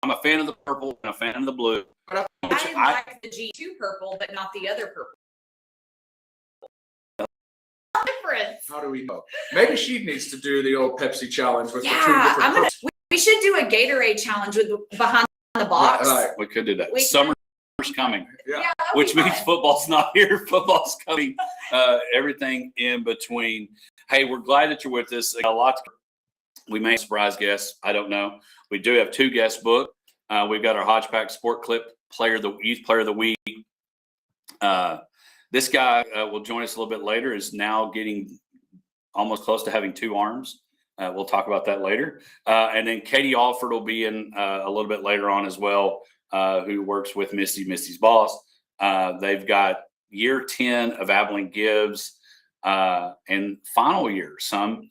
I'm a fan of the purple and a fan of the blue. I like the G2 purple, but not the other purple. Difference. How do we know? Maybe she needs to do the old Pepsi challenge with the 2 Yeah, different we should do a Gatorade challenge with behind the box. Right. We could do that. Summer's coming, Yeah. which means football's not here. Football's coming. Everything in between. Hey, we're glad that you're with us. A lot. We may surprise guests. I don't know. We do have 2 guests booked. We've got our Hodgepack Sport Clip Youth Player of the Week. This guy will join us a little bit later. Is now getting almost close to having 2 arms. We'll talk about that later. And then Katie Alford will be in a little bit later on as well, who works with Misty's boss. They've got year 10 of Abilene Gibbs and final year. Some,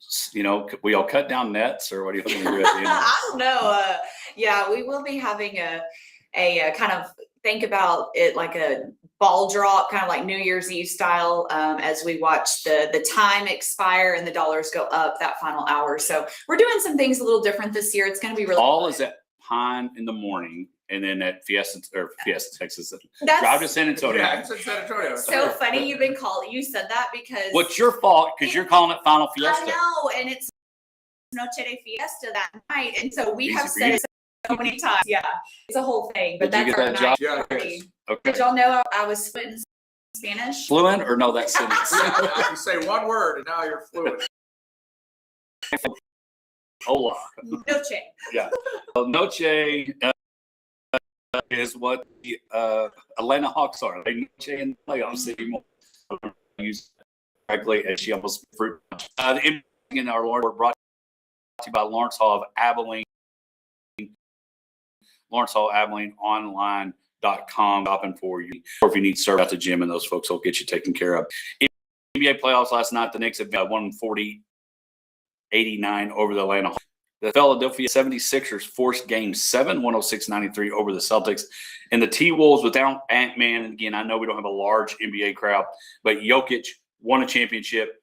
we all cut down nets, or what do you think we do at the end? I don't know. Yeah, we will be having a kind of think about it like a ball drop, kind of like New Year's Eve style, as we watch the time expire and the dollars go up that final hour. So we're doing some things a little different this year. It's going to be really all fun. is at Pine in the morning, and then at Fiesta, Texas. Drive to San Antonio. Yeah, it's in San Antonio. So funny you said that because What's your fault? Because you're calling it Final Fiesta. I know, and it's Noche de Fiesta that night, and so we have said it so many times. Yeah, it's a whole thing. But Did you that's get our that night job? party. Okay. Did y'all know I was fluent in Spanish? Fluent or no? That sentence. You say one word and now you're fluent. Hola. Noche. Yeah. Well, Noche is what the Atlanta Hawks are. They Noche in the playoffs anymore. Use correctly, and she almost fruit. In our Lord, we're brought to you by Lawrence Hall of Abilene. Lawrence Hall Abilene online.com shopping for you. Or if you need service at the gym, and those folks will get you taken care of. NBA playoffs last night, the Knicks have got 140-89 over the Atlanta Hawks. The Philadelphia 76ers forced game 7, 106-93 over the Celtics. And the T-Wolves without Ant-Man, and again, I know we don't have a large NBA crowd, but Jokic won a championship,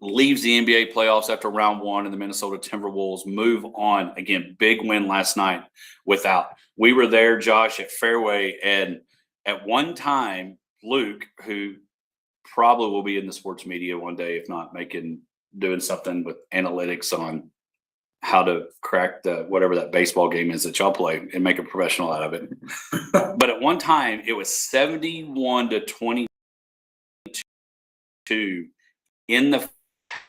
leaves the NBA playoffs after round 1, and the Minnesota Timberwolves move on. Again, big win last night without. We were there, Josh, at Fairway, and at one time, Luke, who probably will be in the sports media one day, if not doing something with analytics on how to crack whatever that baseball game is that y'all play and make a professional out of it. But at one time, it was 71-22 in the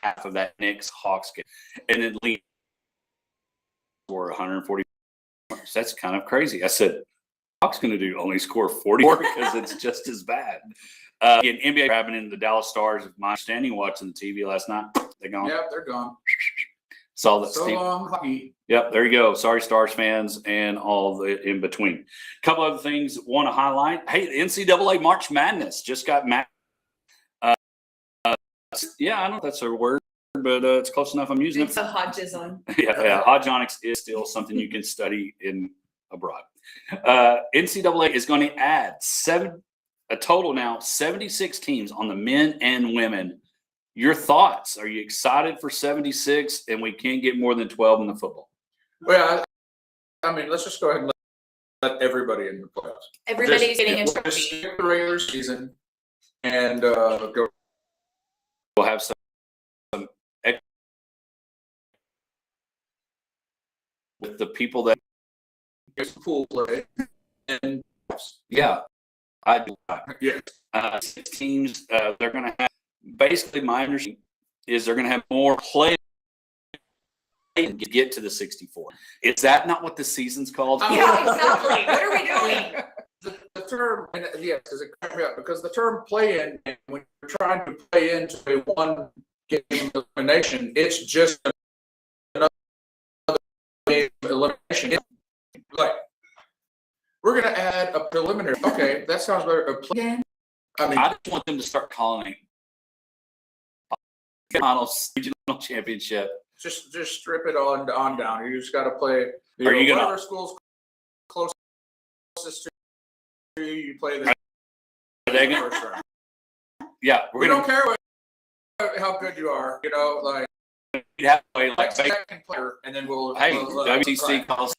half of that Knicks Hawks game, and then lead for 140. That's kind of crazy. I said, Hawks going to do only score 44 because it's just as bad. Again, NBA grabbing into the Dallas Stars. My understanding, watching the TV last night, they're gone. Yep, they're gone. Saw that. So long, hockey. Yep, there you go. Sorry, Stars fans and all the in between. A couple other things want to highlight. Hey, the NCAA March Madness just got yeah, I don't know if that's a word, but it's close enough. I'm using it. It's a Hodgism. Yeah, Hodgonics is still something you can study abroad. NCAA is going to add a total now 76 teams on the men and women. Your thoughts? Are you excited for 76? And we can't get more than 12 in the football. Well, I mean, let's just go ahead and let everybody in the playoffs. Everybody's getting a We'll trophy. just skip the regular season and go. We'll have some with the people that Get some pool play. And yeah, I do. yeah. 6 teams. They're going to have basically my understanding is they're going to have more play and get to the 64. Is that not what the season's called? Yeah, exactly. What are we doing? The term, and yes, because it cracked me up, because the term play-in, when you're trying to play into a one-game elimination, it's just another game elimination. Like, we're going to add a preliminary. Okay, that sounds better. A play-in? I mean, I just want them to start calling it finals regional championship. just strip it on down. You just got to play. Are you gonna? Whatever school's closest to you, you play the first round. Yeah, We don't care how good you are. You know, like have to play like second player, and then we'll. hey, we'll WTC calls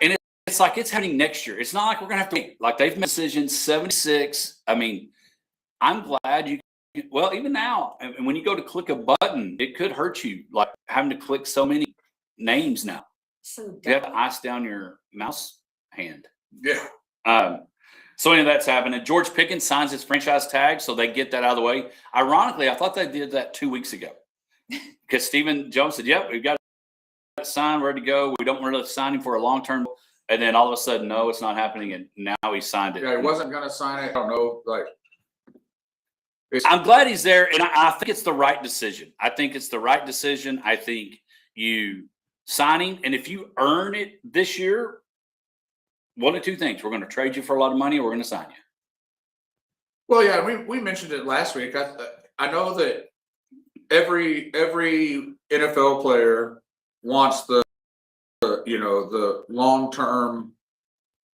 And it's like it's happening next year. It's not like we're gonna have to wait. Like they've made decisions 76. I mean, I'm glad you. Well, even now, and when you go to click a button, it could hurt you. Like having to click so many names now. So You have to dumb. ice down your mouse hand. Yeah. So any of that's happening. George Pickens signs his franchise tag, so they get that out of the way. Ironically, I thought they did that 2 weeks ago because Stephen Jones said, "Yep, we've got it signed, ready to go. We don't really sign him for a long term." And then all of a sudden, no, it's not happening, and now he signed it. Yeah, he wasn't going to sign it. I don't know. Like, I'm glad he's there, and I think it's the right decision. I think it's the right decision. I think you sign him, and if you earn it this year, one of two things: we're going to trade you for a lot of money, or we're going to sign you. well, yeah, we mentioned it last week. I know that every NFL player wants the long term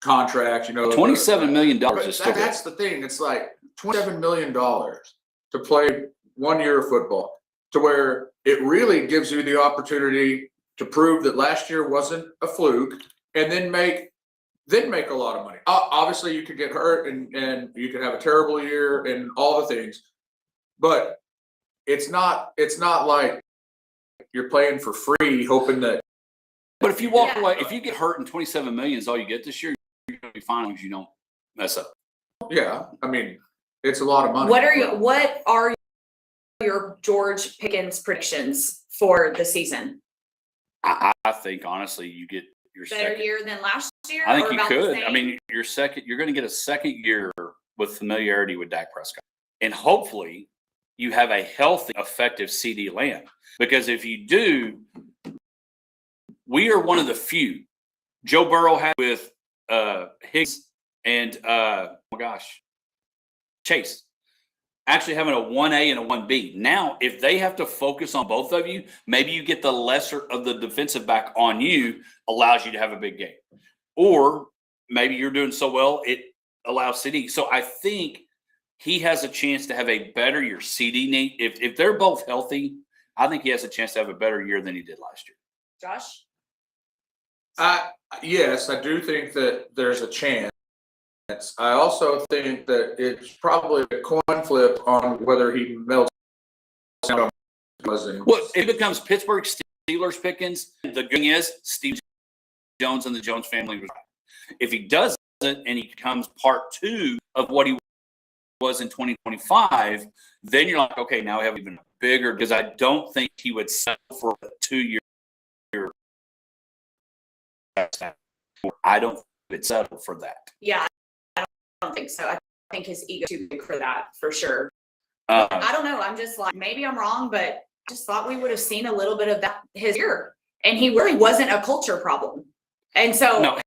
contract. $27 million but is still that's the thing. It's like $27 million to play 1 year of football, to where it really gives you the opportunity to prove that last year wasn't a fluke, and then make a lot of money. Obviously, you could get hurt and you could have a terrible year and all the things, but it's not like you're playing for free, hoping that. But if you walk away, if you get hurt and 27 million is all you get this year, you're going to be fine as you don't mess up. Yeah, I mean, it's a lot of money. What are your George Pickens predictions for the season? I think honestly, you get your Better second year than last year? I think or you about the could. same? I mean, you're going to get a second year with familiarity with Dak Prescott, and hopefully, you have a healthy, effective CD Lamb. Because if you do, we are one of the few. Joe Burrow had with Higgs and Chase actually having a 1A and a 1B. Now, if they have to focus on both of you, maybe you get the lesser of the defensive back on you, allows you to have a big game. Or maybe you're doing so well, it allows CD. So I think he has a chance to have a better year. CD need if they're both healthy, I think he has a chance to have a better year than he did last year. Josh? Yes, I do think that there's a chance. I also think that it's probably a coin flip on whether he melts down. Well, it becomes Pittsburgh Steelers Pickens. The good thing is Steve Jones and the Jones family. If he doesn't and he becomes part two of what he was in 2025, then you're like, okay, now we have even bigger, because I don't think he would settle for a 2 year. I don't think he'd settle for that. Yeah, I don't think so. I think his ego is too big for that, for sure. I don't know. I'm just like, maybe I'm wrong, but I just thought we would have seen a little bit of that his year. And he really wasn't a culture problem. And so no,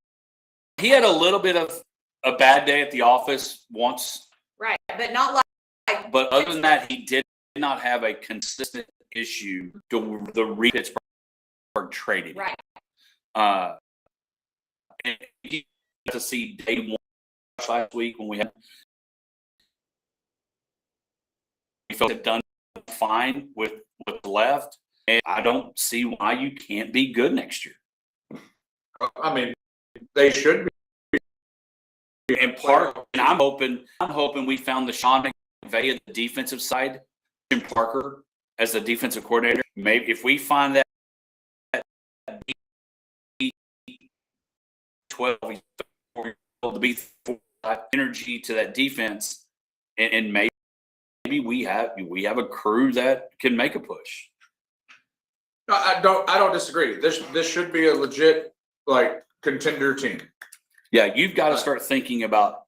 he had a little bit of a bad day at the office once. Right, but not like. But other than that, he did not have a consistent issue to the Pittsburgh trading. Right. And he got to see day one last week when we felt it done fine with left, and I don't see why you can't be good next year. I mean, they should be. And I'm hoping we found the Sean McVay of the defensive side, Jim Parker as the defensive coordinator. Maybe if we find that 12 to be energy to that defense, and maybe we have a crew that can make a push. No, I don't disagree. This should be a legit contender team. Yeah, you've got to start thinking about,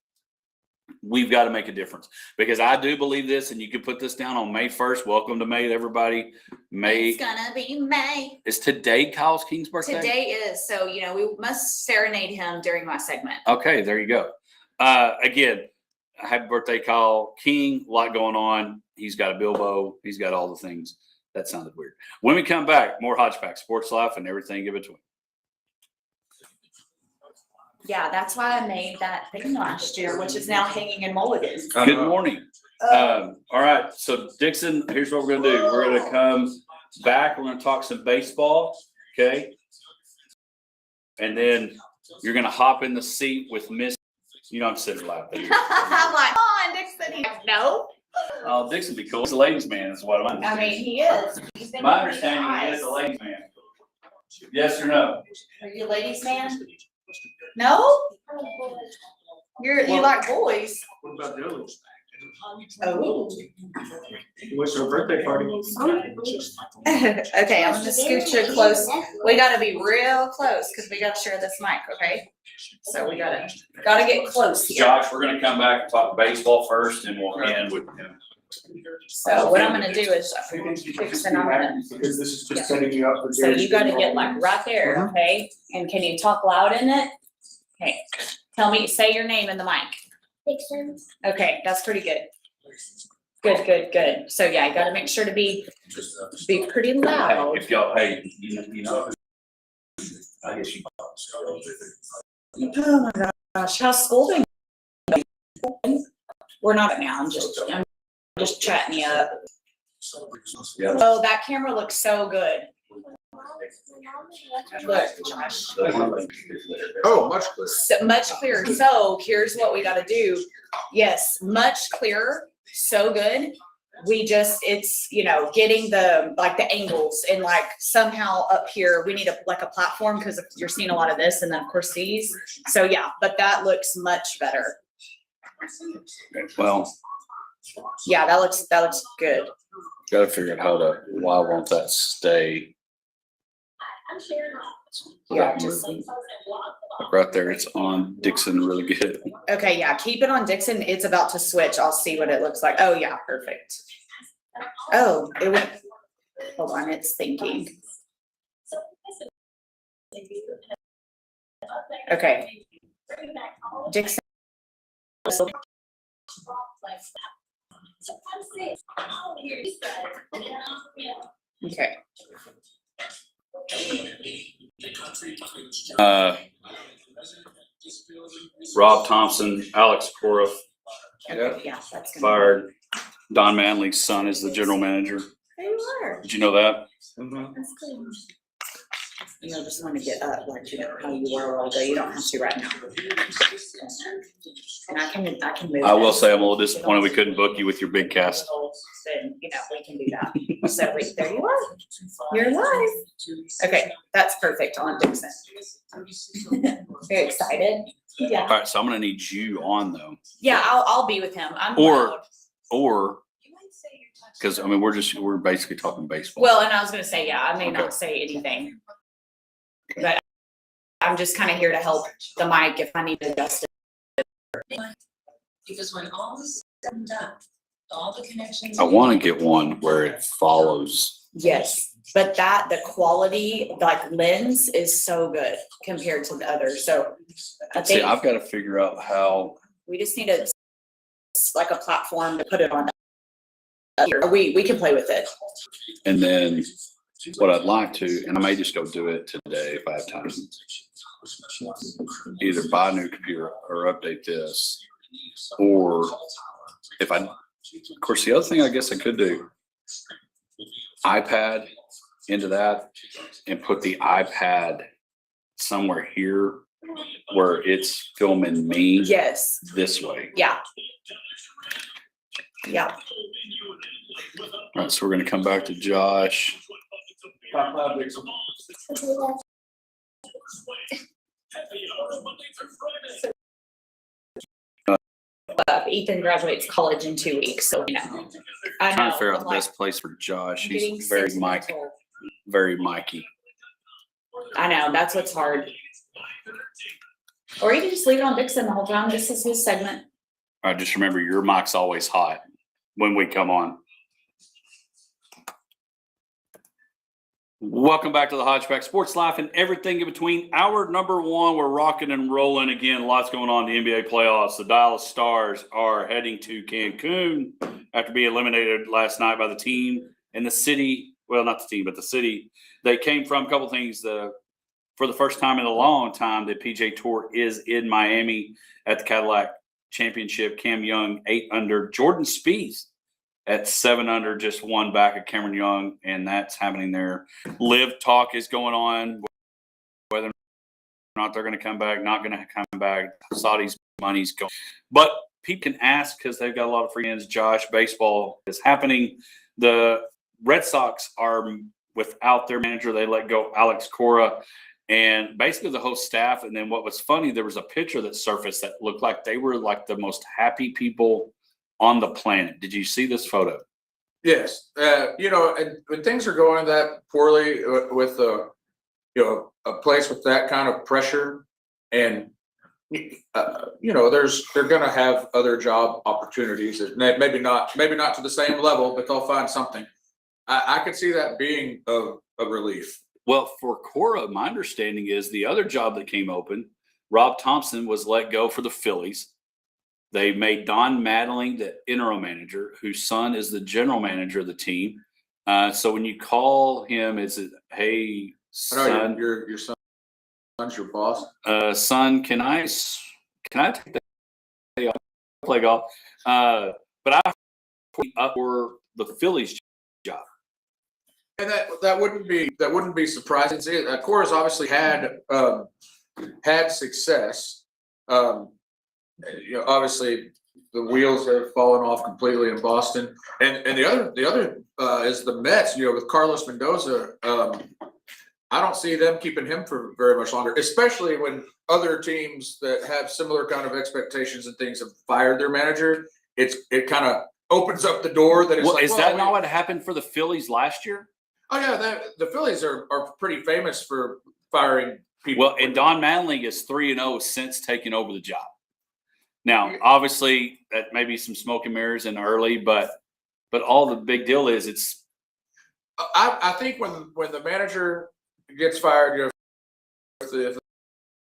we've got to make a difference, because I do believe this, and you can put this down on May 1st. Welcome to May, everybody. May. It's gonna be May. Is today Kyle's King's birthday? Today is. So, we must serenade him during my segment. Okay, there you go. Again, happy birthday, Kyle King. A lot going on. He's got a Bilbo. He's got all the things. That sounded weird. When we come back, more Hodgepack, Sports Life, and everything in between. Yeah, that's why I made that thing last year, which is now hanging in Mulligan. Good morning. All right, so Dixon, here's what we're going to do. We're going to come back. We're going to talk some baseball, okay? And then You're gonna hop in the seat with Miss. You know I'm sitting laughing. I'm like, come on, Dixon. He's like, no. Oh, Dixon be cool. He's a ladies' man, is what I'm. I mean, he is. He's been My with me understanding he is twice. a ladies' man. Yes or no? Are you a ladies' man? No? You like boys? What about the others? Oh. What's her birthday party? Okay, I'm gonna scoot you close. We gotta be real close because we gotta share this mic, okay? So we gotta get close here. Josh, we're gonna come back and talk baseball first and we'll end with him. So what I'm gonna do is, Dixon, I'm gonna, Because this is just setting you up for. so you gotta get like right there, okay? And can you talk loud in it? Okay, tell me, say your name in the mic. Dixon. Okay, that's pretty good. Good. So yeah, you gotta make sure to be pretty Hey, loud. if y'all, hey, you know. I guess you. Oh my gosh, how's school doing? We're not now, I'm just chatting you up. Yeah. Oh, that camera looks so good. Look, Josh, Oh, much clearer. so much clearer. So here's what we gotta do. Yes, much clearer, so good. We just, it's, getting the angles and like somehow up here, we need a platform because you're seeing a lot of this and then of course these. So yeah, but that looks much better. Well, Yeah, that looks good. gotta figure out why won't that stay Yeah, just, right there? It's on Dixon really good. okay, yeah, keep it on Dixon. It's about to switch. I'll see what it looks like. Oh yeah, perfect. Oh, it went, hold on, it's thinking. Okay. Dixon. Okay. Rob Thompson, Alex Cora Okay, yeah, that's gonna. fired. Don Manley's son is the general manager. There you are. Did you know that? That's cool. Just want to get up like how you were a while ago. You don't have to right now. And I can move. I will this. say I'm a little disappointed we couldn't book you with your big cast. Then, we can do that. So there you are. You're live. Okay, that's perfect on Dixon. Very excited. Yeah. All right, so I'm gonna need you on though. Yeah, I'll be with him. I'm Or- loud. Or, because I mean, we're basically talking baseball. Well, and I was gonna say, yeah, I may Okay. not say anything. But I'm just kind of here to help the mic if I need to adjust it. Because when all is said and done, all the connections. I want to get one where it follows. Yes, but the quality, like lens is so good compared to the others. So I See, think I've got to figure out how. we just need a platform to put it on. We can play with it. And then what I'd like to, and I may just go do it today if I have time. Either buy a new computer or update this, or if of course, the other thing I guess I could do, iPad into that and put the iPad somewhere here where it's filming me Yes, this way. yeah. Yeah, All right, so we're gonna come back to Josh. Top five, Dixon. Ethan graduates college in 2 weeks, so I Trying know. to figure out I'm the best place for Josh. I'm getting He's very sentimental. very Mikey. I know, that's what's hard. Or you can just leave it on Dixon the whole time. This is his segment. All right, just remember your mic's always hot when we come on. Welcome back to the Hodgeback Sports Life and everything in between. Hour number one, we're rocking and rolling again. Lots going on in the NBA playoffs. The Dallas Stars are heading to Cancun after being eliminated last night by the team and the city. Well, not the team, but the city they came from. A couple things. For the first time in a long time, the PJ Tour is in Miami at the Cadillac Championship. Cam Young 8 under. Jordan Spieth at 7 under, just one back of Cameron Young, and that's happening there. Live talk is going on, whether or not they're going to come back, not going to come back. Saudi's money's going. But people can ask because they've got a lot of friends. Josh, baseball is happening. The Red Sox are without their manager. They let go Alex Cora and basically the whole staff. And then what was funny, there was a picture that surfaced that looked like they were like the most happy people on the planet. Did you see this photo? Yes, you know, and when things are going that poorly with a place with that kind of pressure, and you know, they're going to have other job opportunities. Maybe not to the same level, but they'll find something. I could see that being a relief. Well, for Cora, my understanding is the other job that came open, Rob Thompson was let go for the Phillies. They made Don Madeline the interim manager, whose son is the general manager of the team. So when you call him, is it, hey, son, Your son's your boss. Son, can I take the day off, play golf? But I put up for the Phillies job. And that wouldn't be surprising. See, Cora's obviously had success. You know, obviously the wheels have fallen off completely in Boston, and the other is the Mets. You know, with Carlos Mendoza, I don't see them keeping him for very much longer, especially when other teams that have similar kind of expectations and things have fired their manager. It kind of opens up the door that it's Well, like, is that not what happened for the Phillies last year? Oh yeah, the Phillies are pretty famous for firing people. Well, and Don Manley is 3-0 since taking over the job. Now, obviously, that may be some smoke and mirrors in early, but all the big deal is it's. I think when the manager gets fired, you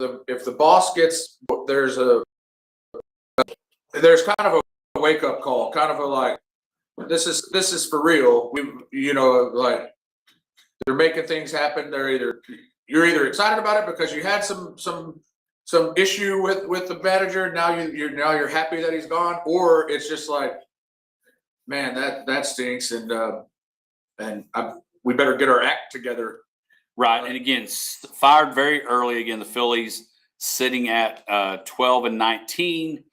know, if the boss gets, there's kind of a wake up call, kind of a like, this is for real. You know, like they're making things happen. You're either excited about it because you had some issue with the manager. Now you're happy that he's gone, or it's just like, man, that stinks, and we better get our act together. Right. And again, fired very early. Again, the Phillies sitting at 12-19.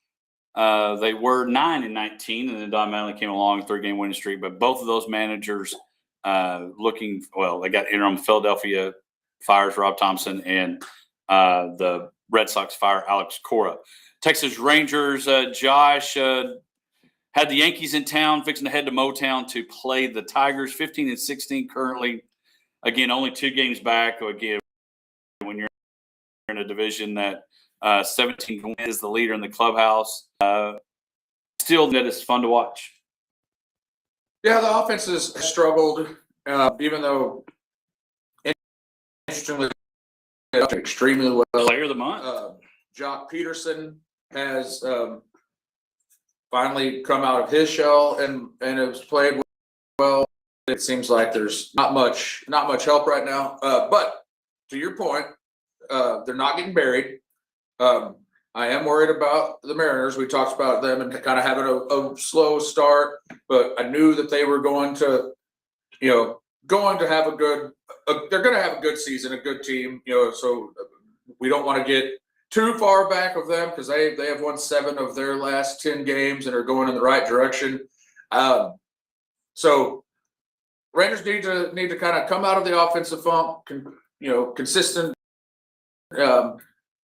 They were 9-19, and then Don Manley came along, 3-game winning streak. But both of those managers they got interim. Philadelphia fires Rob Thompson, and the Red Sox fire Alex Cora. Texas Rangers, Josh had the Yankees in town, fixing to head to Motown to play the Tigers, 15-16 currently. Again, only 2 games back. Again, when you're in a division that 17 is the leader in the clubhouse, still that is fun to watch. Yeah, the offense has struggled, even though interestingly, extremely well. Player of the month. Jock Peterson has finally come out of his shell and has played well. It seems like there's not much help right now. But to your point, they're not getting buried. I am worried about the Mariners. We talked about them and kind of having a slow start, but I knew that they were going to have they're going to have a good season, a good team, you know, so we don't want to get too far back of them because they have won 7 of their last 10 games and are going in the right direction. So Rangers need to kind of come out of the offensive funk,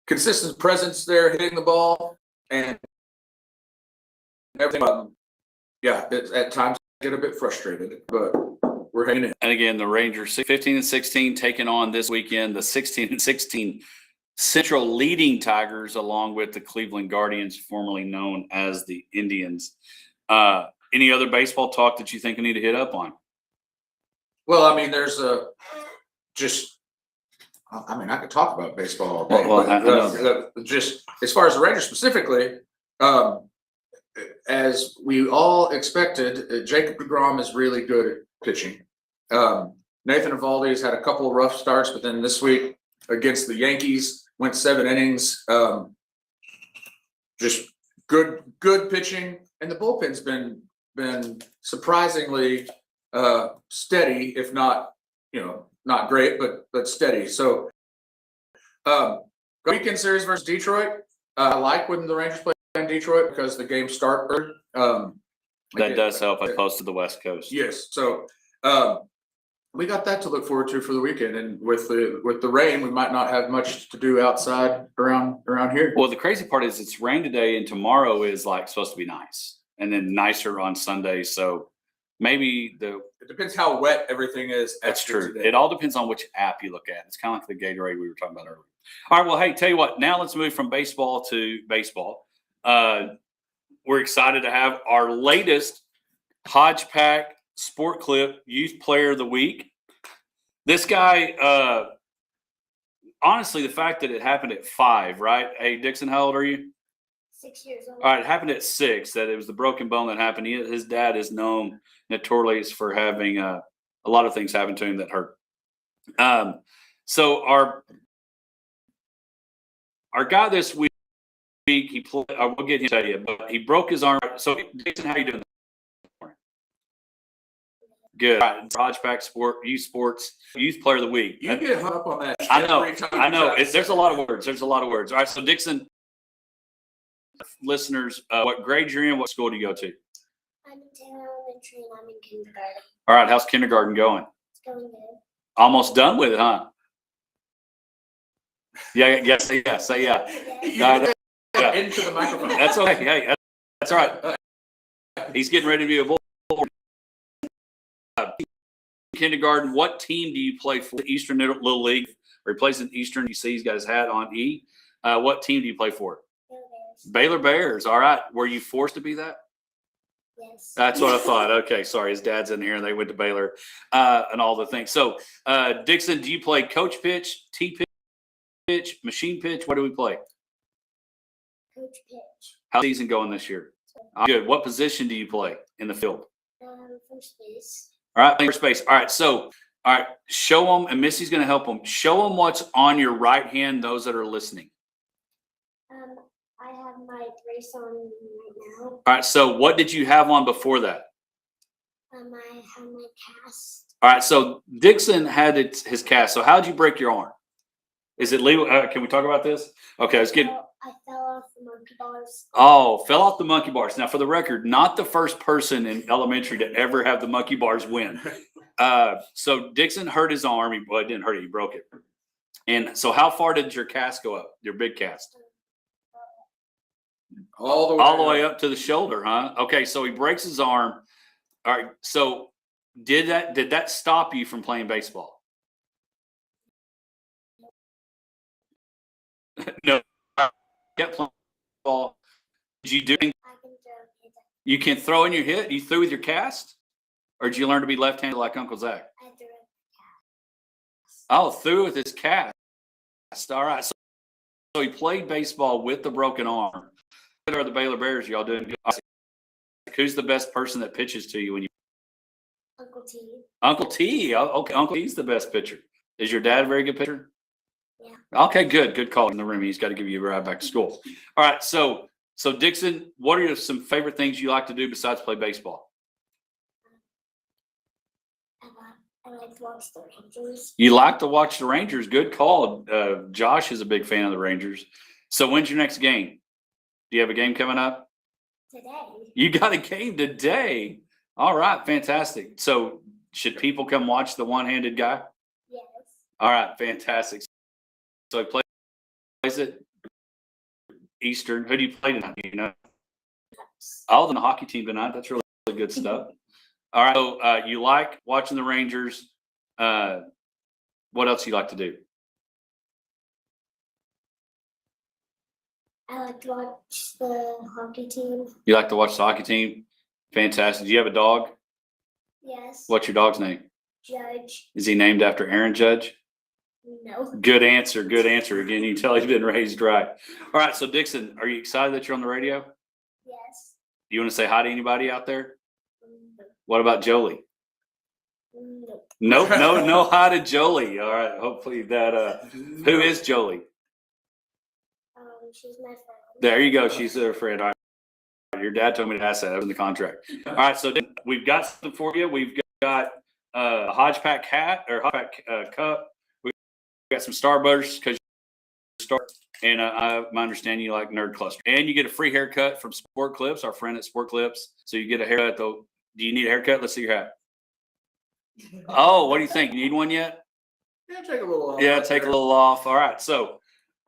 consistent presence there, hitting the ball and everything. At times get a bit frustrated, but we're hanging in. And again, the Rangers 15-16 taking on this weekend the 16-16 Central leading Tigers, along with the Cleveland Guardians, formerly known as the Indians. Any other baseball talk that you think I need to hit up on? Well, I mean, there's I could talk about baseball all day. Just as far as the Rangers specifically, as we all expected, Jacob deGrom is really good at pitching. Nathan Eovaldi has had a couple of rough starts, but then this week against the Yankees went 7 innings. Just good pitching, and the bullpen's been surprisingly steady, if not, not great, but steady. So Weekend series versus Detroit. I like when the Rangers play in Detroit because the games start early. That does help as opposed to the West Coast. Yes. So we got that to look forward to for the weekend. And with the rain, we might not have much to do outside around here. Well, the crazy part is it's rain today and tomorrow is like supposed to be nice and then nicer on Sunday. So maybe It depends how wet everything is. that's after true. today. It all depends on which app you look at. It's kind of like the Gatorade we were talking about earlier. All right. Well, hey, tell you what, now let's move from baseball to baseball. We're excited to have our latest Hodgepack Sport Clip Youth Player of the Week. This guy, honestly, the fact that it happened at 5, right? Hey, Dixon, how old are you? 6 years old. All right, it happened at 6. That it was the broken bone that happened. His dad is known notorious for having a lot of things happen to him that hurt. So our guy this week, he played. I will get him to tell you, but he broke his arm. So Dixon, how you doing? Good. All right, Hodgepack Youth Player of the Week. You get hung up on that. I know. every time I you know. try to There's say a lot of words. All right. So Dixon, listeners, what grade you're in? What school do you go to? I'm in Taylor Elementary and I'm in kindergarten. All right. How's kindergarten going? It's going good. Almost done with it, huh? Yeah. Say yeah. Say yeah. You No, get yeah. into the microphone. That's okay. Hey, that's all right. He's getting ready to be a bull. Kindergarten. What team do you play for? Eastern Little League. Or he plays in Eastern. You see, he's got his hat on. What team do you play for? Baylor Bears. All right. Were you forced to be that? Yes. That's what I thought. Okay, sorry. His dad's in here, and they went to Baylor and all the things. So, Dixon, do you play coach pitch, T pitch, machine pitch? What do we play? Coach pitch. How's the season going this year? Good. What position do you play in the field? First base. All right, first base. All right, so, all right, show them, and Missy's going to help them. Show them what's on your right hand, those that are listening. I have my brace on right now. All right, so what did you have on before that? I have my cast. All right, so Dixon had his cast. So how did you break your arm? Is it legal? Can we talk about this? Okay, let's get. I fell off the monkey bars. Oh, fell off the monkey bars. Now, for the record, not the first person in elementary to ever have the monkey bars win. So Dixon hurt his arm. Well, it didn't hurt it. He broke it. And so how far did your cast go up, your big cast? All the way up to the shoulder, huh? Okay, so he breaks his arm. All right, so did that stop you from playing baseball? No. Kept playing ball. Did you do? I can throw it. You can throw in your hit. You threw with your cast, or did you learn to be left-handed like Uncle Zach? I threw it. Oh, threw with his cast. All right. So he played baseball with the broken arm. What are the Baylor Bears? Y'all doing good? Who's the best person that pitches to you when you? Uncle T. Uncle T. Okay, Uncle T's the best pitcher. Is your dad a very good pitcher? Yeah. Okay, good. Good call in the room. He's got to give you a ride back to school. All right. So Dixon, what are some favorite things you like to do besides play baseball? I like to watch the Rangers. You like to watch the Rangers. Good call. Josh is a big fan of the Rangers. So when's your next game? Do you have a game coming up? Today. You got a game today. All right, fantastic. So should people come watch the one-handed guy? Yes. All right, fantastic. So he plays it Eastern. Who do you play tonight? Do you know? Oh, the hockey team tonight. That's really good stuff. All right. So you like watching the Rangers. What else do you like to do? I like to watch the hockey team. You like to watch the hockey team? Fantastic. Do you have a dog? Yes. What's your dog's name? Judge. Is he named after Aaron Judge? No. Good answer. Good answer. Again, you can tell he's been raised right. All right. So, Dixon, are you excited that you're on the radio? Yes. Do you want to say hi to anybody out there? No. What about Jolie? No. Nope. No hi to Jolie. All right. Hopefully that. Who is Jolie? She's my friend. There you go. She's a friend. All right. Your dad told me to ask that. That was in the contract. All right. So we've got something for you. We've got a Hodgepack hat or Hodgepack cup. We've got some Starbutters because And my understanding, you like Nerd Cluster. And you get a free haircut from Sport Clips, our friend at Sport Clips. So you get a haircut, though. Do you need a haircut? Let's see your hat. Oh, what do you think? You need one yet? Yeah, take a little off. Yeah, right take a there. little off. All right. So, all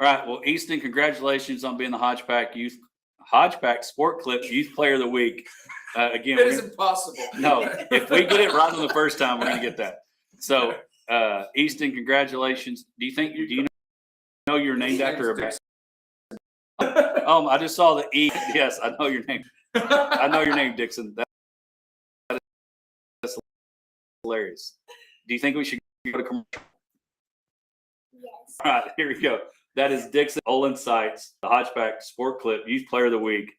right. Well, Easton, congratulations on being the Hodgepack Sport Clips Youth Player of the Week. Again, It is impossible. no, if we get it right on the first time, we're going to get that. So, Easton, congratulations. Do you know you're named after a bat? I just saw the E. Yes, I know your name. I know your name, Dixon. That's hilarious. Do you think we should go to commercial? Yes. All right, here we go. That is Dixon Olin Sights, the Hodgeback Sport Clip Youth Player of the Week.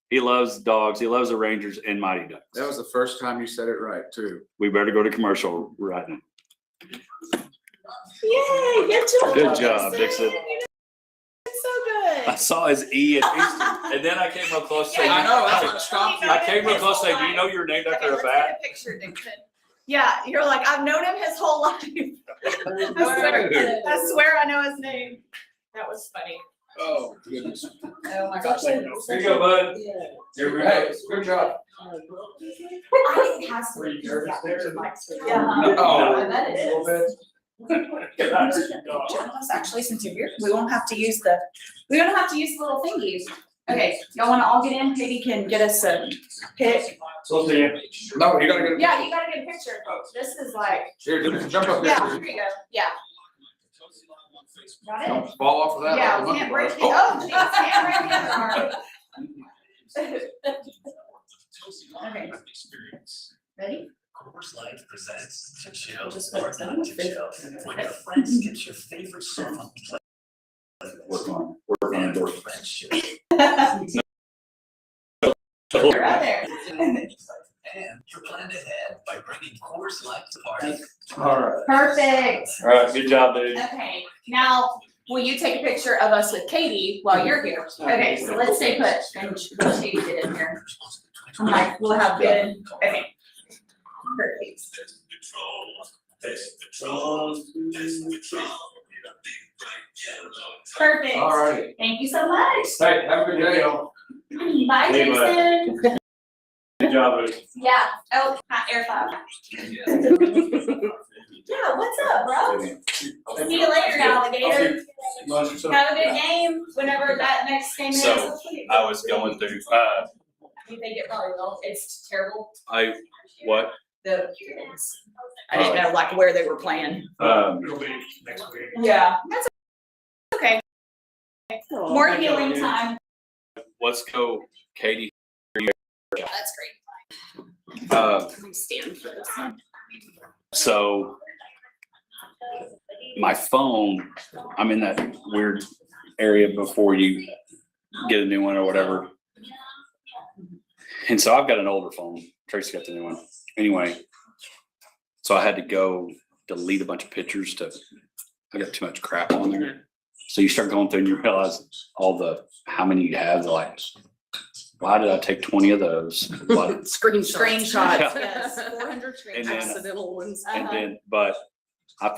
He loves dogs. He loves the Rangers and Mighty Ducks. That was the first time you said it right, too. We better go to commercial right now. Yay, Good job, Dixon. It's so good. I saw his E and Easton, and then I came real close. Yeah, I know, that's what stopped you. I came real close. Say, do you know you're named Okay, after a let's bat? get a picture, Dixon. Yeah, you're like, I've known him his whole life. I swear I know his name. That was funny. Oh, goodness. Oh my gosh. Here you go, bud. Hey, good job. I think it has to Were you be. nervous there? Yeah. Oh. I bet it A little is. bit. Jonas, actually, since you're here, we won't have to use the little thingies. Okay, y'all wanna all get in? Katie can get us a pic. So, yeah. No, you gotta get. Yeah, you gotta get a picture. This is like, Here, jump up yeah, there. here you go, yeah. Got it? Don't fall off of that. Yeah, like a we monkey can't break bars. the, oh, geez, can't break the other arm. Okay, ready? Coors Light presents to chill Just or what's that? not to chill. When your friends get your favorite song, Work on and it. friendship. Right there. And you're planned ahead by bringing Coors Light to party. All right. Perfect. All right. Good job, dude. Okay, now, will you take a picture of us with Katie while you're here? Okay, so let's stay put and let Katie get in here. I'm like, we'll have good, okay. Perfect. Perfect. All right. Thank you so much. Hey, have a good day, y'all. Bye, Hey, bud. Jason. Good job, dude. Yeah, oh, hot air five. Yeah, what's up, bro? See you later, alligator. Have a good game, whenever that next game is. So, I was going through, I think they get probably well, it's terrible, what? the, I didn't know like where they were playing. It'll be next week. Yeah, that's okay. More healing time. Let's go, Katie. That's great. Uh, We stand for this. So my phone, I'm in that weird area before you get a new one or whatever. And so I've got an older phone. Tracy got the new one. Anyway, so I had to go delete a bunch of pictures I got too much crap on there. So you start going through and you realize how many you have. They're like, why did I take 20 of those? Why- Screenshots, Yeah. yes, 400 And screenshots. then- Accidental ones. And then, but I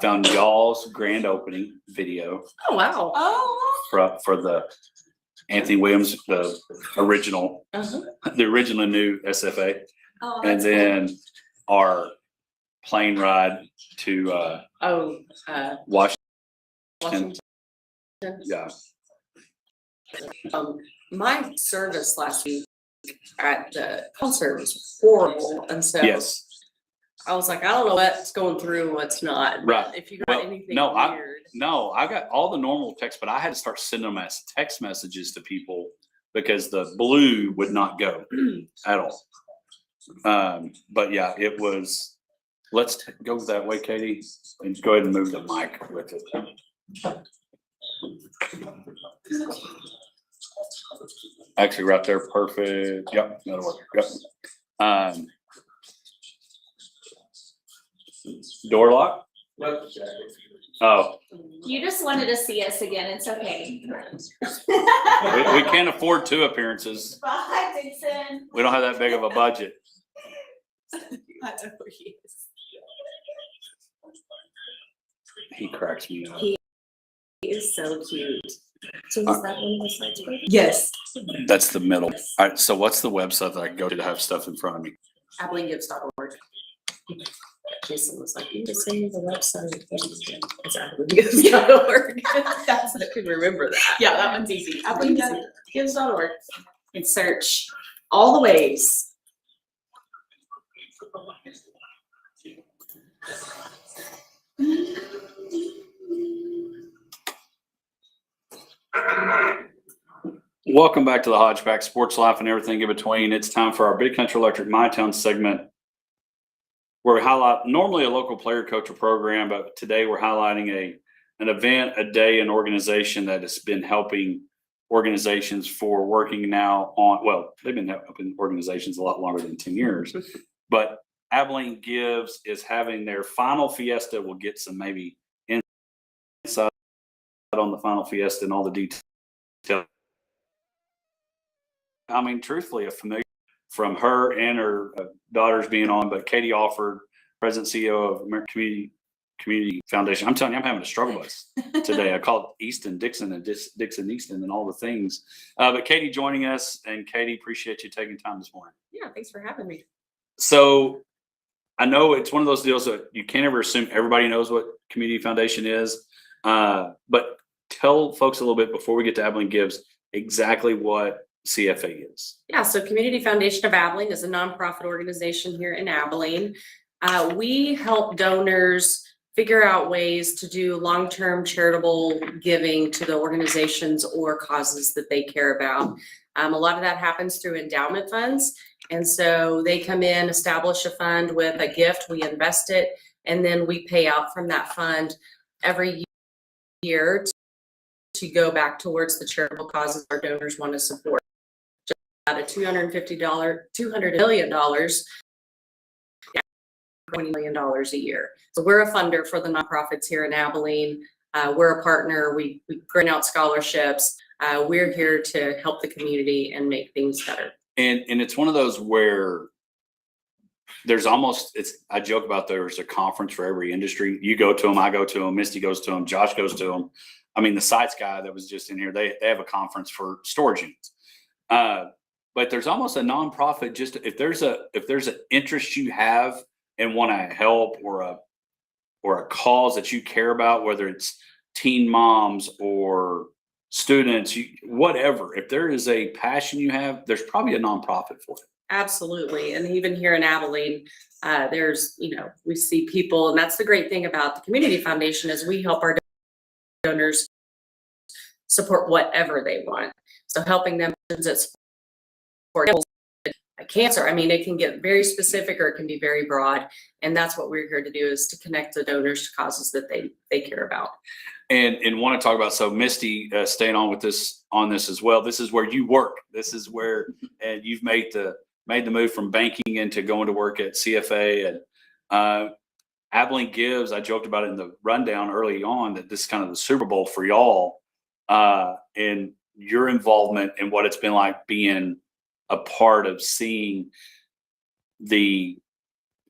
found y'all's grand opening video Oh, wow. Oh. for the Anthony Williams, the original new SFA. Oh, And that's cool. then our plane ride to Washington. Washington. Yeah. My service last week at the concert was horrible, and so Yes. I was like, I don't know what's going through and what's not. but Right. If you got Well, anything no, weird. No, I got all the normal texts, but I had to start sending them as text messages to people because the blue would not go at all. But yeah, it was, let's go that way, Katie, and go ahead and move the mic with it. Actually, right there, perfect. Yep, that'll work. Yep. Door lock? Oh, You just wanted to see us again, it's okay. we can't afford 2 appearances. Bye, Dixon. We don't have that big of a budget. I know he is. He cracks me up. He is so cute. So is that one of the slides? for? Yes. That's the middle. All right. So what's the website that I can go to have stuff in front of me? AbelingGives.org. Jason was like, you just send me the website. It's AbelingGives.org. That's, I could remember that. Yeah, that one's easy. AbelingGives.org. And search all the ways. Welcome back to the Hodgepack Sports Life and everything in between. It's time for our Big Country Electric My Town segment, where we highlight normally a local player, coach, or program, but today we're highlighting an event, a day, an organization that has been helping organizations for working now on, well, they've been helping organizations a lot longer than 10 years, but Abilene Gives is having their final fiesta. We'll get some maybe insight on the final fiesta and all the details. I mean, truthfully, a familiar from her and her daughters being on, but Katie Alford, President CEO of American Community Foundation. I'm telling you, I'm having a struggle bus today. I called Easton Dixon and Dixon Easton and all the things. But Katie joining us, and Katie, appreciate you taking time this morning. Yeah, thanks for having me. So I know it's one of those deals that you can't ever assume everybody knows what Community Foundation is. But tell folks a little bit before we get to Abilene Gives exactly what CFA is. Yeah, so Community Foundation of Abilene is a nonprofit organization here in Abilene. We help donors figure out ways to do long-term charitable giving to the organizations or causes that they care about. A lot of that happens through endowment funds. And so they come in, establish a fund with a gift, we invest it, and then we pay out from that fund every year to go back towards the charitable causes our donors want to support. Just about a $200 million, $20 million a year. So we're a funder for the nonprofits here in Abilene. We're a partner. We grant out scholarships. We're here to help the community and make things better. And it's one of those where there's almost, I joke about there's a conference for every industry. You go to them, I go to them, Misty goes to them, Josh goes to them. I mean, the sites guy that was just in here, they have a conference for storage units. But there's almost a nonprofit, just if there's an interest you have and want to help, or a cause that you care about, whether it's teen moms or students, whatever, if there is a passion you have, there's probably a nonprofit for it. Absolutely. And even here in Abilene, there's, we see people, and that's the great thing about the Community Foundation is we help our donors support whatever they want. So helping them that support cancer, I mean, it can get very specific or it can be very broad. And that's what we're here to do, is to connect the donors to causes that they care about. And want to talk about, so Misty, staying on with this as well. This is where you work. This is where, and you've made the move from banking into going to work at CFA. And Abilene Gives, I joked about it in the rundown early on, that this is kind of the Super Bowl for y'all, and your involvement in what it's been like being a part of seeing the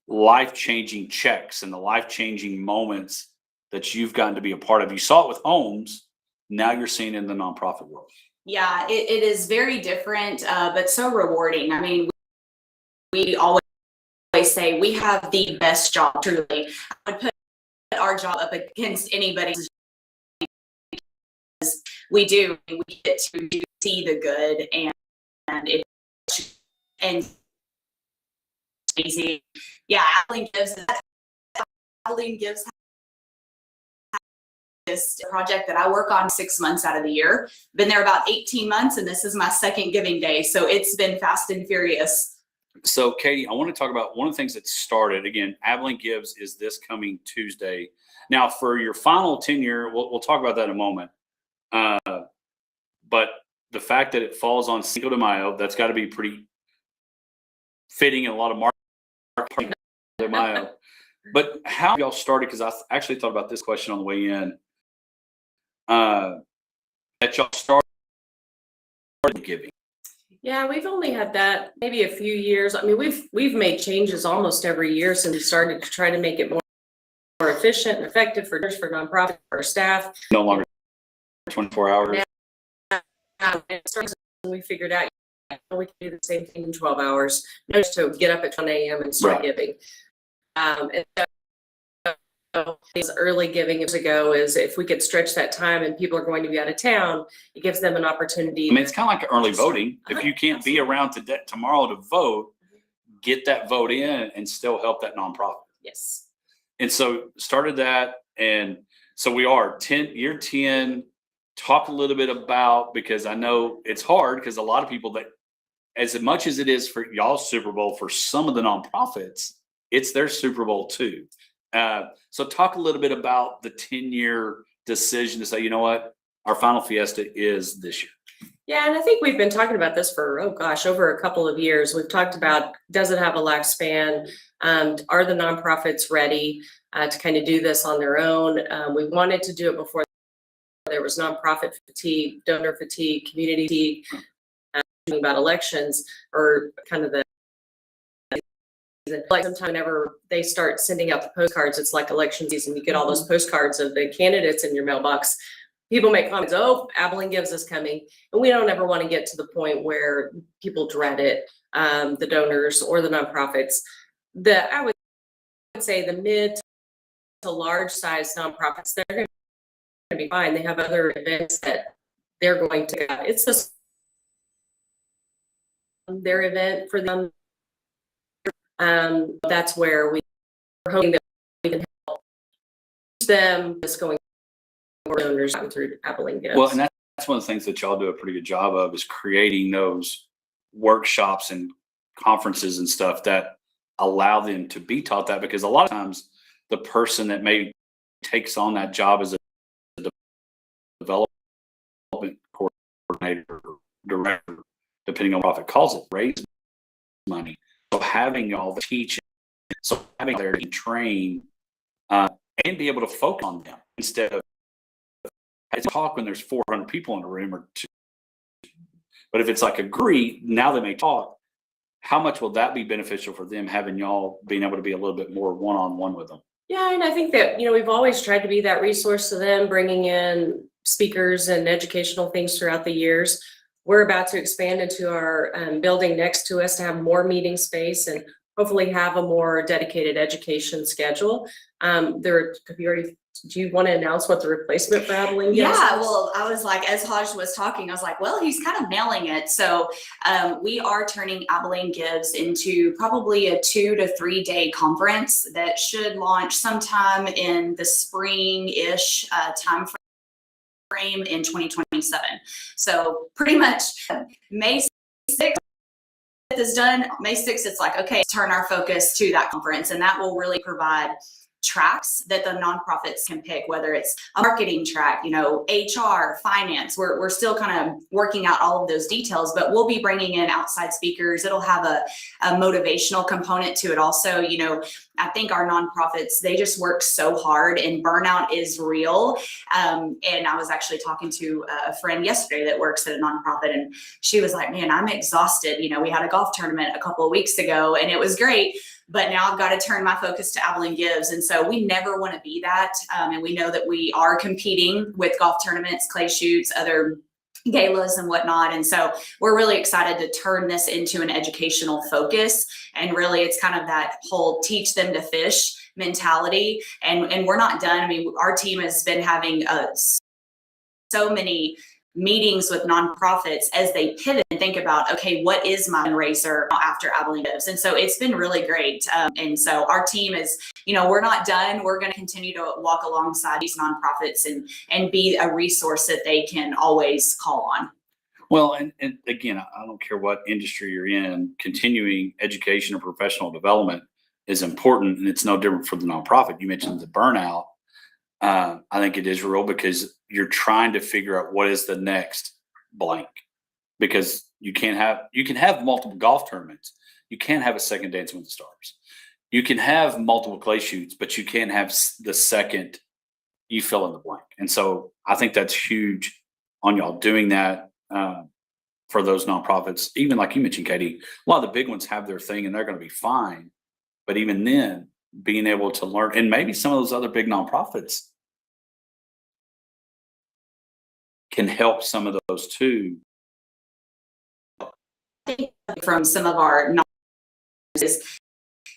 life-changing checks and the life-changing moments that you've gotten to be a part of. You saw it with homes. Now you're seeing it in the nonprofit world. Yeah, it is very different, but so rewarding. I mean, we always say we have the best job, truly. I would put our job up against anybody's, because we do. We get to see the good, and easy. Yeah, Abilene Gives this project that I work on 6 months out of the year. Been there about 18 months, and this is my second giving day. So it's been fast and furious. So Katie, I want to talk about one of the things that started, again, Abilene Gives is this coming Tuesday. Now for your final tenure, we'll talk about that in a moment. But the fact that it falls on Cinco de Mayo, that's got to be pretty fitting in a lot of marketing de Mayo. But how y'all started, because I actually thought about this question on the way in, that y'all started giving. Yeah, we've only had that maybe a few years. I mean, we've made changes almost every year since we started to try to make it more efficient and effective for nonprofit, for our staff. No longer 24 hours. It starts when we figured out we can do the same thing in 12 hours. No, just to get up at 10 a.m. and start Right. giving. And so this early giving years ago is if we could stretch that time and people are going to be out of town, it gives them an opportunity. I mean, it's kind of like early voting. If you can't be around tomorrow to vote, get that vote in and still help that nonprofit. Yes. And so started that. And so we are year 10, talk a little bit about, because I know it's hard because a lot of people that, as much as it is for y'all's Super Bowl, for some of the nonprofits, it's their Super Bowl too. So talk a little bit about the 10-year decision to say, you know what, our final fiesta is this year. Yeah, and I think we've been talking about this for, over a couple of years. We've talked about, does it have a lifespan? Are the nonprofits ready to kind of do this on their own? We wanted to do it before there was nonprofit fatigue, donor fatigue, community fatigue, about elections, or kind of the, like sometime whenever they start sending out the postcards, it's like election season, you get all those postcards of the candidates in your mailbox. People make comments, oh, Abilene Gives is coming. And we don't ever want to get to the point where people dread it, the donors or the nonprofits. I would say the mid to large size nonprofits, they're going to be fine. They have other events that they're going to, it's this their event for them. That's where we're hoping that we can help them just going donors through Abilene Gives. Well, and that's one of the things that y'all do a pretty good job of, is creating those workshops and conferences and stuff that allow them to be taught that, because a lot of times the person that maybe takes on that job as a development coordinator or director, depending on what it calls it, raise money. So having y'all teach, so having there to train and be able to focus on them instead of talk when there's 400 people in a room or two. But if it's like agree, now they may talk. How much will that be beneficial for them, having y'all being able to be a little bit more one-on-one with them? Yeah, and I think that, we've always tried to be that resource to them, bringing in speakers and educational things throughout the years. We're about to expand into our building next to us to have more meeting space and hopefully have a more dedicated education schedule. Do you want to announce what the replacement for Abilene Gives is? Yeah, well, I was like, as Hodge was talking, I was like, well, he's kind of nailing it. So we are turning Abilene Gives into probably a 2 to 3 day conference that should launch sometime in the spring-ish time frame in 2027. So pretty much May 6th is done. May 6th, it's like, okay, turn our focus to that conference, and that will really provide tracks that the nonprofits can pick, whether it's a marketing track, HR, finance. We're still kind of working out all of those details, but we'll be bringing in outside speakers. It'll have a motivational component to it also. I think our nonprofits, they just work so hard, and burnout is real. And I was actually talking to a friend yesterday that works at a nonprofit, and she was like, man, I'm exhausted. We had a golf tournament a couple of weeks ago and it was great, but now I've got to turn my focus to Abilene Gives. And so we never want to be that. And we know that we are competing with golf tournaments, clay shoots, other galas and whatnot. And so we're really excited to turn this into an educational focus. And really it's kind of that whole teach them to fish mentality. And we're not done. I mean, our team has been having so many meetings with nonprofits as they pivot and think about, okay, what is my fundraiser after Abilene Gives? And so it's been really great. And so our team is, we're not done. We're going to continue to walk alongside these nonprofits and be a resource that they can always call on. Well, and again, I don't care what industry you're in, continuing education or professional development is important, and it's no different for the nonprofit. You mentioned the burnout. I think it is real, because you're trying to figure out what is the next blank, because you can have multiple golf tournaments. You can't have a second Dancing with the Stars. You can have multiple clay shoots, but you can't have the second you fill in the blank. And so I think that's huge on y'all doing that for those nonprofits. Even like you mentioned, Katie, a lot of the big ones have their thing and they're going to be fine. But even then, being able to learn, and maybe some of those other big nonprofits can help some of those too. From some of our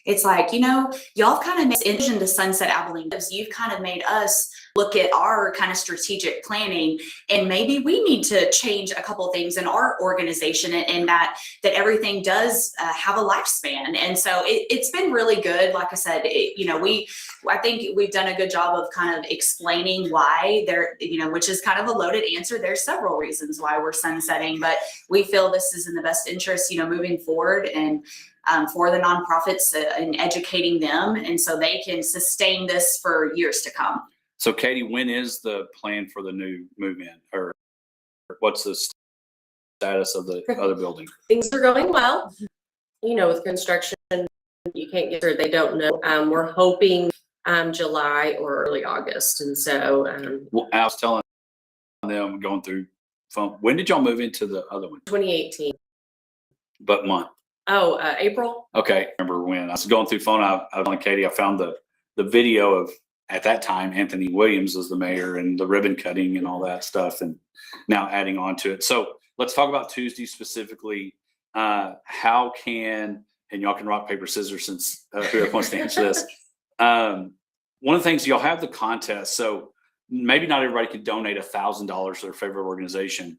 it's like, y'all kind of made envision to Sunset Abilene because you've kind of made us look at our kind of strategic planning, and maybe we need to change a couple of things in our organization, and that everything does have a lifespan. And so it's been really good. Like I said, I think we've done a good job of kind of explaining why which is kind of a loaded answer. There's several reasons why we're sunsetting, but we feel this is in the best interest, moving forward, and for the nonprofits and educating them, and so they can sustain this for years to come. So Katie, when is the plan for the new move-in, or what's the status of the other building? Things are going well. With construction, you can't get there. They don't know. We're hoping July or early August. And so Well, I was telling them, going through phone, when did y'all move into the other one? 2018. But month? Oh, April. Okay. Remember when I was going through phone, I was telling Katie, I found the video of, at that time, Anthony Williams was the mayor, and the ribbon cutting and all that stuff, and now adding on to it. So let's talk about Tuesday specifically. How can, and y'all can rock, paper, scissors, since whoever wants to answer this. One of the things, y'all have the contest. So maybe not everybody can donate $1,000 to their favorite organization,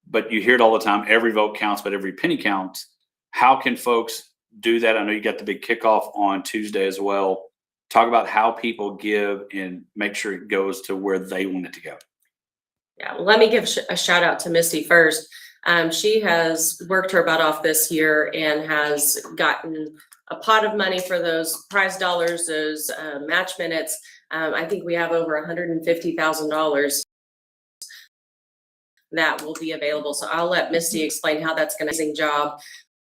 but you hear it all the time. Every vote counts, but every penny counts. How can folks do that? I know you got the big kickoff on Tuesday as well. Talk about how people give and make sure it goes to where they want it to go. Yeah, well, let me give a shout out to Misty first. She has worked her butt off this year and has gotten a pot of money for those prize dollars, those match minutes. I think we have over $150,000 that will be available. So I'll let Misty explain how that's going to be an amazing job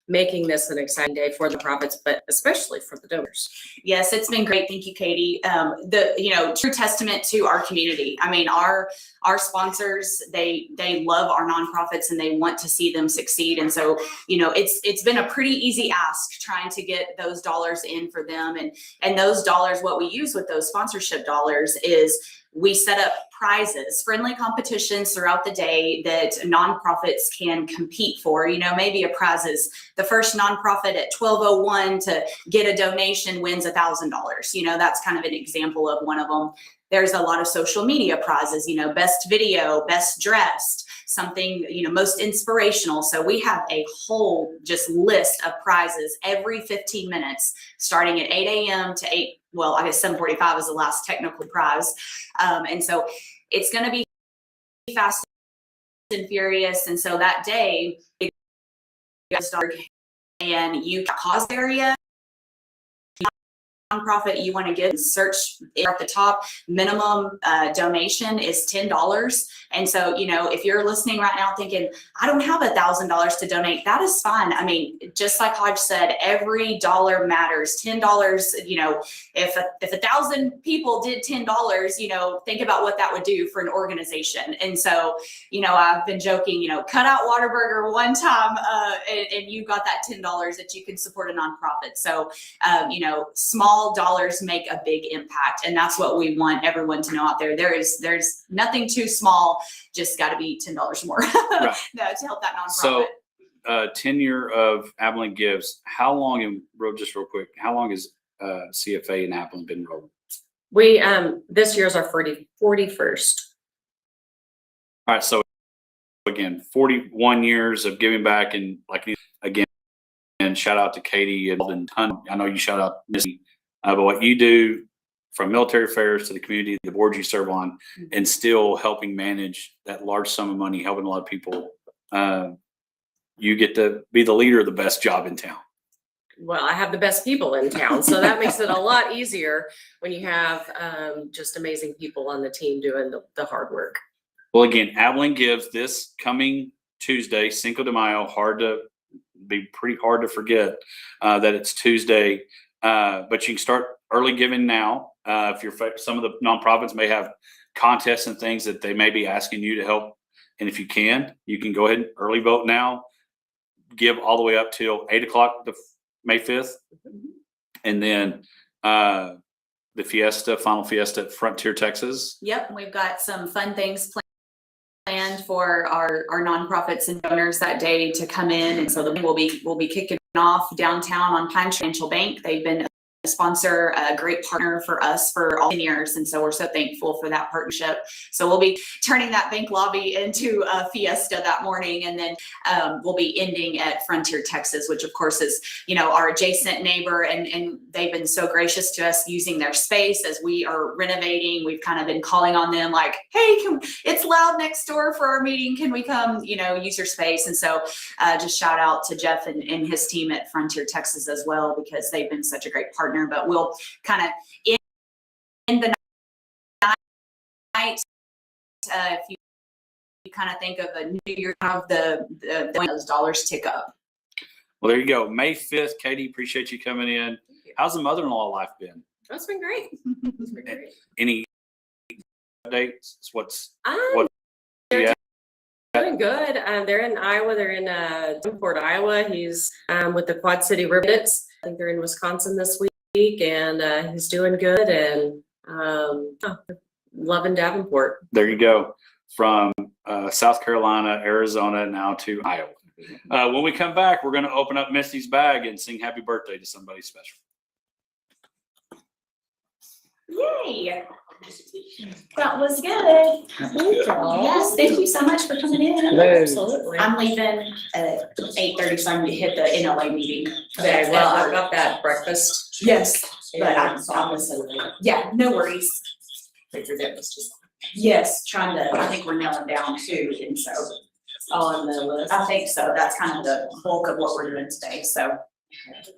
making this an exciting day for the profits, but especially for the donors. Yes, it's been great. Thank you, Katie. True testament to our community. I mean, our sponsors, they love our nonprofits and they want to see them succeed. And so, it's been a pretty easy ask trying to get those dollars in for them. And those dollars, what we use with those sponsorship dollars is we set up prizes, friendly competitions throughout the day that nonprofits can compete for. Maybe a prize is the first nonprofit at 12:01 to get a donation wins $1,000. That's kind of an example of one of them. There's a lot of social media prizes, best video, best dressed, something, most inspirational. So we have a whole just list of prizes every 15 minutes, starting at 8 a.m. to 8. Well, I guess 7:45 is the last technical prize. And so it's going to be fast and furious. And so that day, it started, and you cause area, nonprofit you want to give, search at the top. Minimum donation is $10. And so, if you're listening right now thinking, I don't have $1,000 to donate, that is fine. I mean, just like Hodge said, every dollar matters. $10, if 1,000 people did $10, think about what that would do for an organization. And so, I've been joking, cut out Whataburger one time, and you got that $10 that you can support a nonprofit. So, small dollars make a big impact, and that's what we want everyone to know out there. There's nothing too small, just got to be $10 more Right. to help that nonprofit. So, tenure of Abilene Gives. How long? And just real quick, how long has CFA in Abilene been rolling? We this year's our 41st. All right. So again, 41 years of giving back, and again, and shout out to Katie and I know you shout out Missy. But what you do from military affairs to the community, the boards you serve on, and still helping manage that large sum of money, helping a lot of people, you get to be the leader of the best job in town. Well, I have the best people in town, so that makes it a lot easier when you have just amazing people on the team doing the hard work. Well, again, Abilene Gives this coming Tuesday, Cinco de Mayo. Pretty hard to forget that it's Tuesday. But you can start early giving now. If some of the nonprofits may have contests and things that they may be asking you to help. And if you can go ahead and early vote now, give all the way up till 8 o'clock, May 5th. And then the final fiesta at Frontier, Texas. Yep. We've got some fun things planned for our nonprofits and donors that day to come in. And so we'll be kicking off downtown on Pine Financial Bank. They've been a sponsor, a great partner for us for all 10 years. And so we're so thankful for that partnership. So we'll be turning that bank lobby into a fiesta that morning. And then we'll be ending at Frontier, Texas, which of course is, our adjacent neighbor. And they've been so gracious to us using their space as we are renovating. We've kind of been calling on them like, hey, it's loud next door for our meeting. Can we come, use your space? And so just shout out to Jeff and his team at Frontier, Texas as well, because they've been such a great partner. But we'll kind of end the night, if you kind of think of a New Year, of those dollars tick up. Well, there you go. May 5th, Katie, appreciate you coming in. How's the mother-in-law life been? That's been great. It's been great. Any updates? What's They're doing good. They're in Iowa. They're in Davenport, Iowa. He's with the Quad City Ribbits. I think they're in Wisconsin this week, and he's doing good and loving Davenport. There you go. From South Carolina, Arizona, now to Iowa. When we come back, we're going to open up Misty's bag and sing happy birthday to somebody special. Yay! That was good. Yes, thank you so much for coming in. Absolutely. I'm leaving at 8:30, so I'm gonna hit the NLA meeting. Okay, well, I've got that breakfast. Yes, but I'm listening. yeah, no worries. Figured it was just Yes, I think we're nailing down too, and so on the list. I think so. That's kind of the bulk of what we're doing today, so.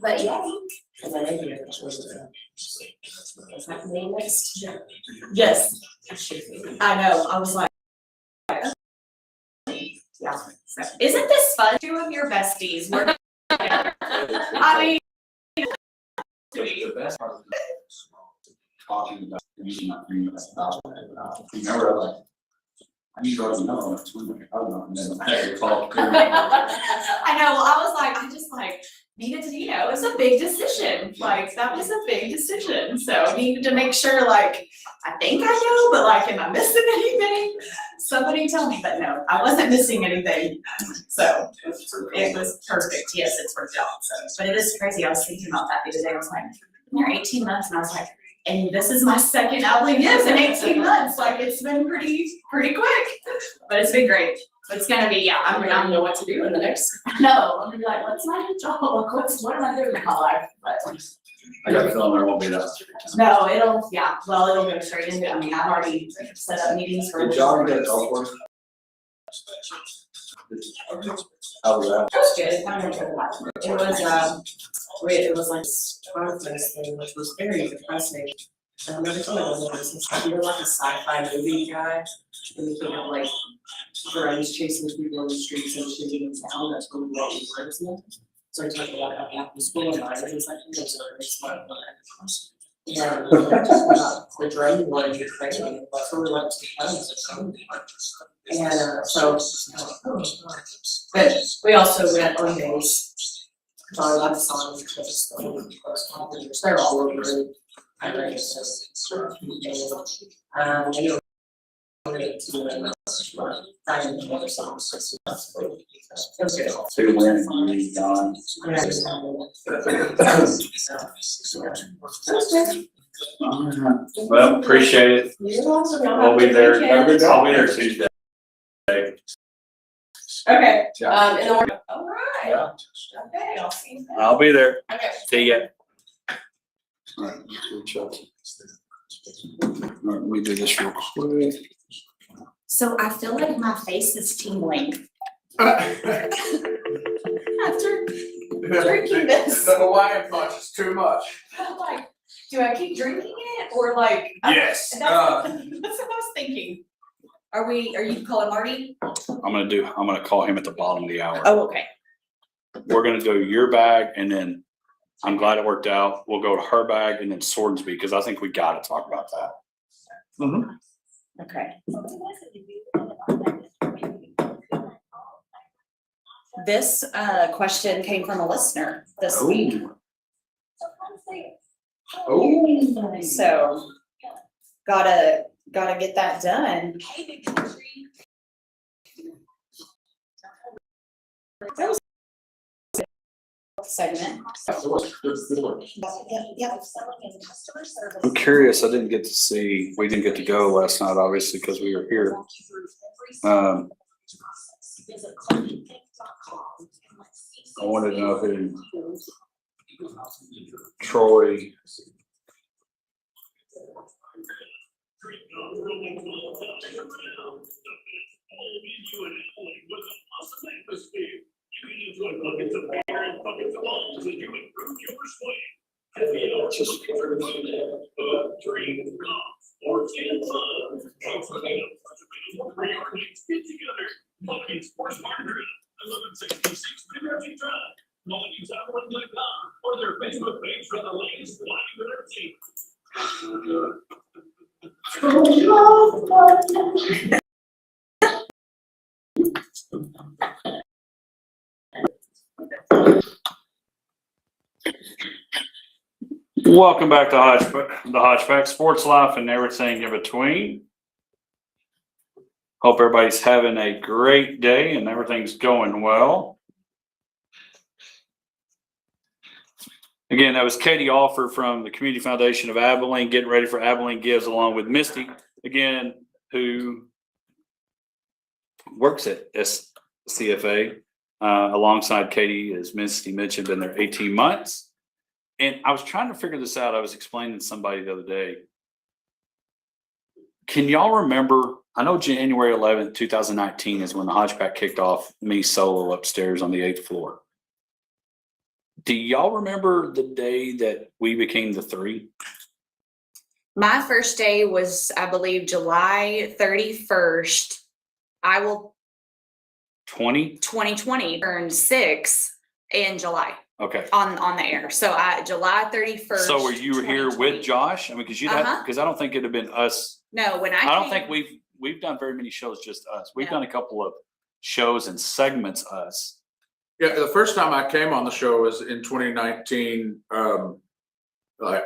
But yeah. Yes, I know. I was like, yeah. So, isn't this fun? Two of your besties working together. I mean, The best part of it is talking about using my dream about remember like I need to already know it's when I don't know and then I had to call. I know. Well, I was like, I just like needed to, it's a big decision. Like that was a big decision. So needed to make sure, like, I think I know, but like, am I missing anything? Somebody tell me, but no, I wasn't missing anything. So it was perfect. Yes, it's worked out. So, but it is crazy. I was thinking about that the other day. I was like, you're 18 months, and I was like, and this is my second Abilene Gives in 18 months. Like it's been pretty quick, but it's been great. It's gonna be, yeah. I don't know what to do in the next. No, I'm gonna be like, what's my job? What am I doing in my life? But I got a feeling there won't be that. no, it'll go straight into, I mean, I've already set up meetings for. Did y'all get it all for us? How was that? It was good. I remember that. It was like conference thing, which was very depressing. And another thing I was like, you're like a sci-fi movie guy, and you can have like drones chasing people in the streets and shooting them down. That's really what we were in. So I talked about how Apple school and I was like, those are very smart. Yeah, the drone one is crazy. That's where we went to the and so, but we also went on days. So I love songs because they're all over. I like it. Other songs. Two wins, money, gone. Well, appreciate it. We'll be there. I'll be there Tuesday. Okay. In the morning. All right. Yeah. Okay, I'll see you then. I'll be there. Okay. See ya. All right, let me do this real quick. So I feel like my face is tingling after drinking this. The Hawaiian punch is too much. I'm like, do I keep drinking it or like? Yes. That's what I was thinking. Are you calling Marty? I'm gonna call him at the bottom of the hour. Oh, okay. We're gonna do your bag and then I'm glad it worked out. We'll go to her bag and then Swordensby because I think we gotta talk about that. Mm-hmm. Okay. This question came from a listener this week. Oh. So gotta get that done. Segment. I'm curious, I didn't get to see, we didn't get to go last night, obviously, because we were here. I wanted to know who Troy. Welcome back to the Hodgeback Sports Life and everything in between. Hope everybody's having a great day and everything's going well. Again, that was Katie Offer from the Community Foundation of Abilene, getting ready for Abilene Gives, along with Misty, again, who works at CFA alongside Katie, as Misty mentioned, been there 18 months. And I was trying to figure this out. I was explaining to somebody the other day. Can y'all remember? I know January 11th, 2019 is when the Hodgeback kicked off, me solo upstairs on the 8th floor. Do y'all remember the day that we became the three? My first day was, I believe, July 31st. 2020 turned 6 in July. Okay. On the air. So July 31st. So were you here 2020. with Josh? I mean, because because I don't think it'd have been us. No, when I don't think we've done very many shows just us. We've done a couple of shows and segments us. Yeah, the first time I came on the show was in 2019. Like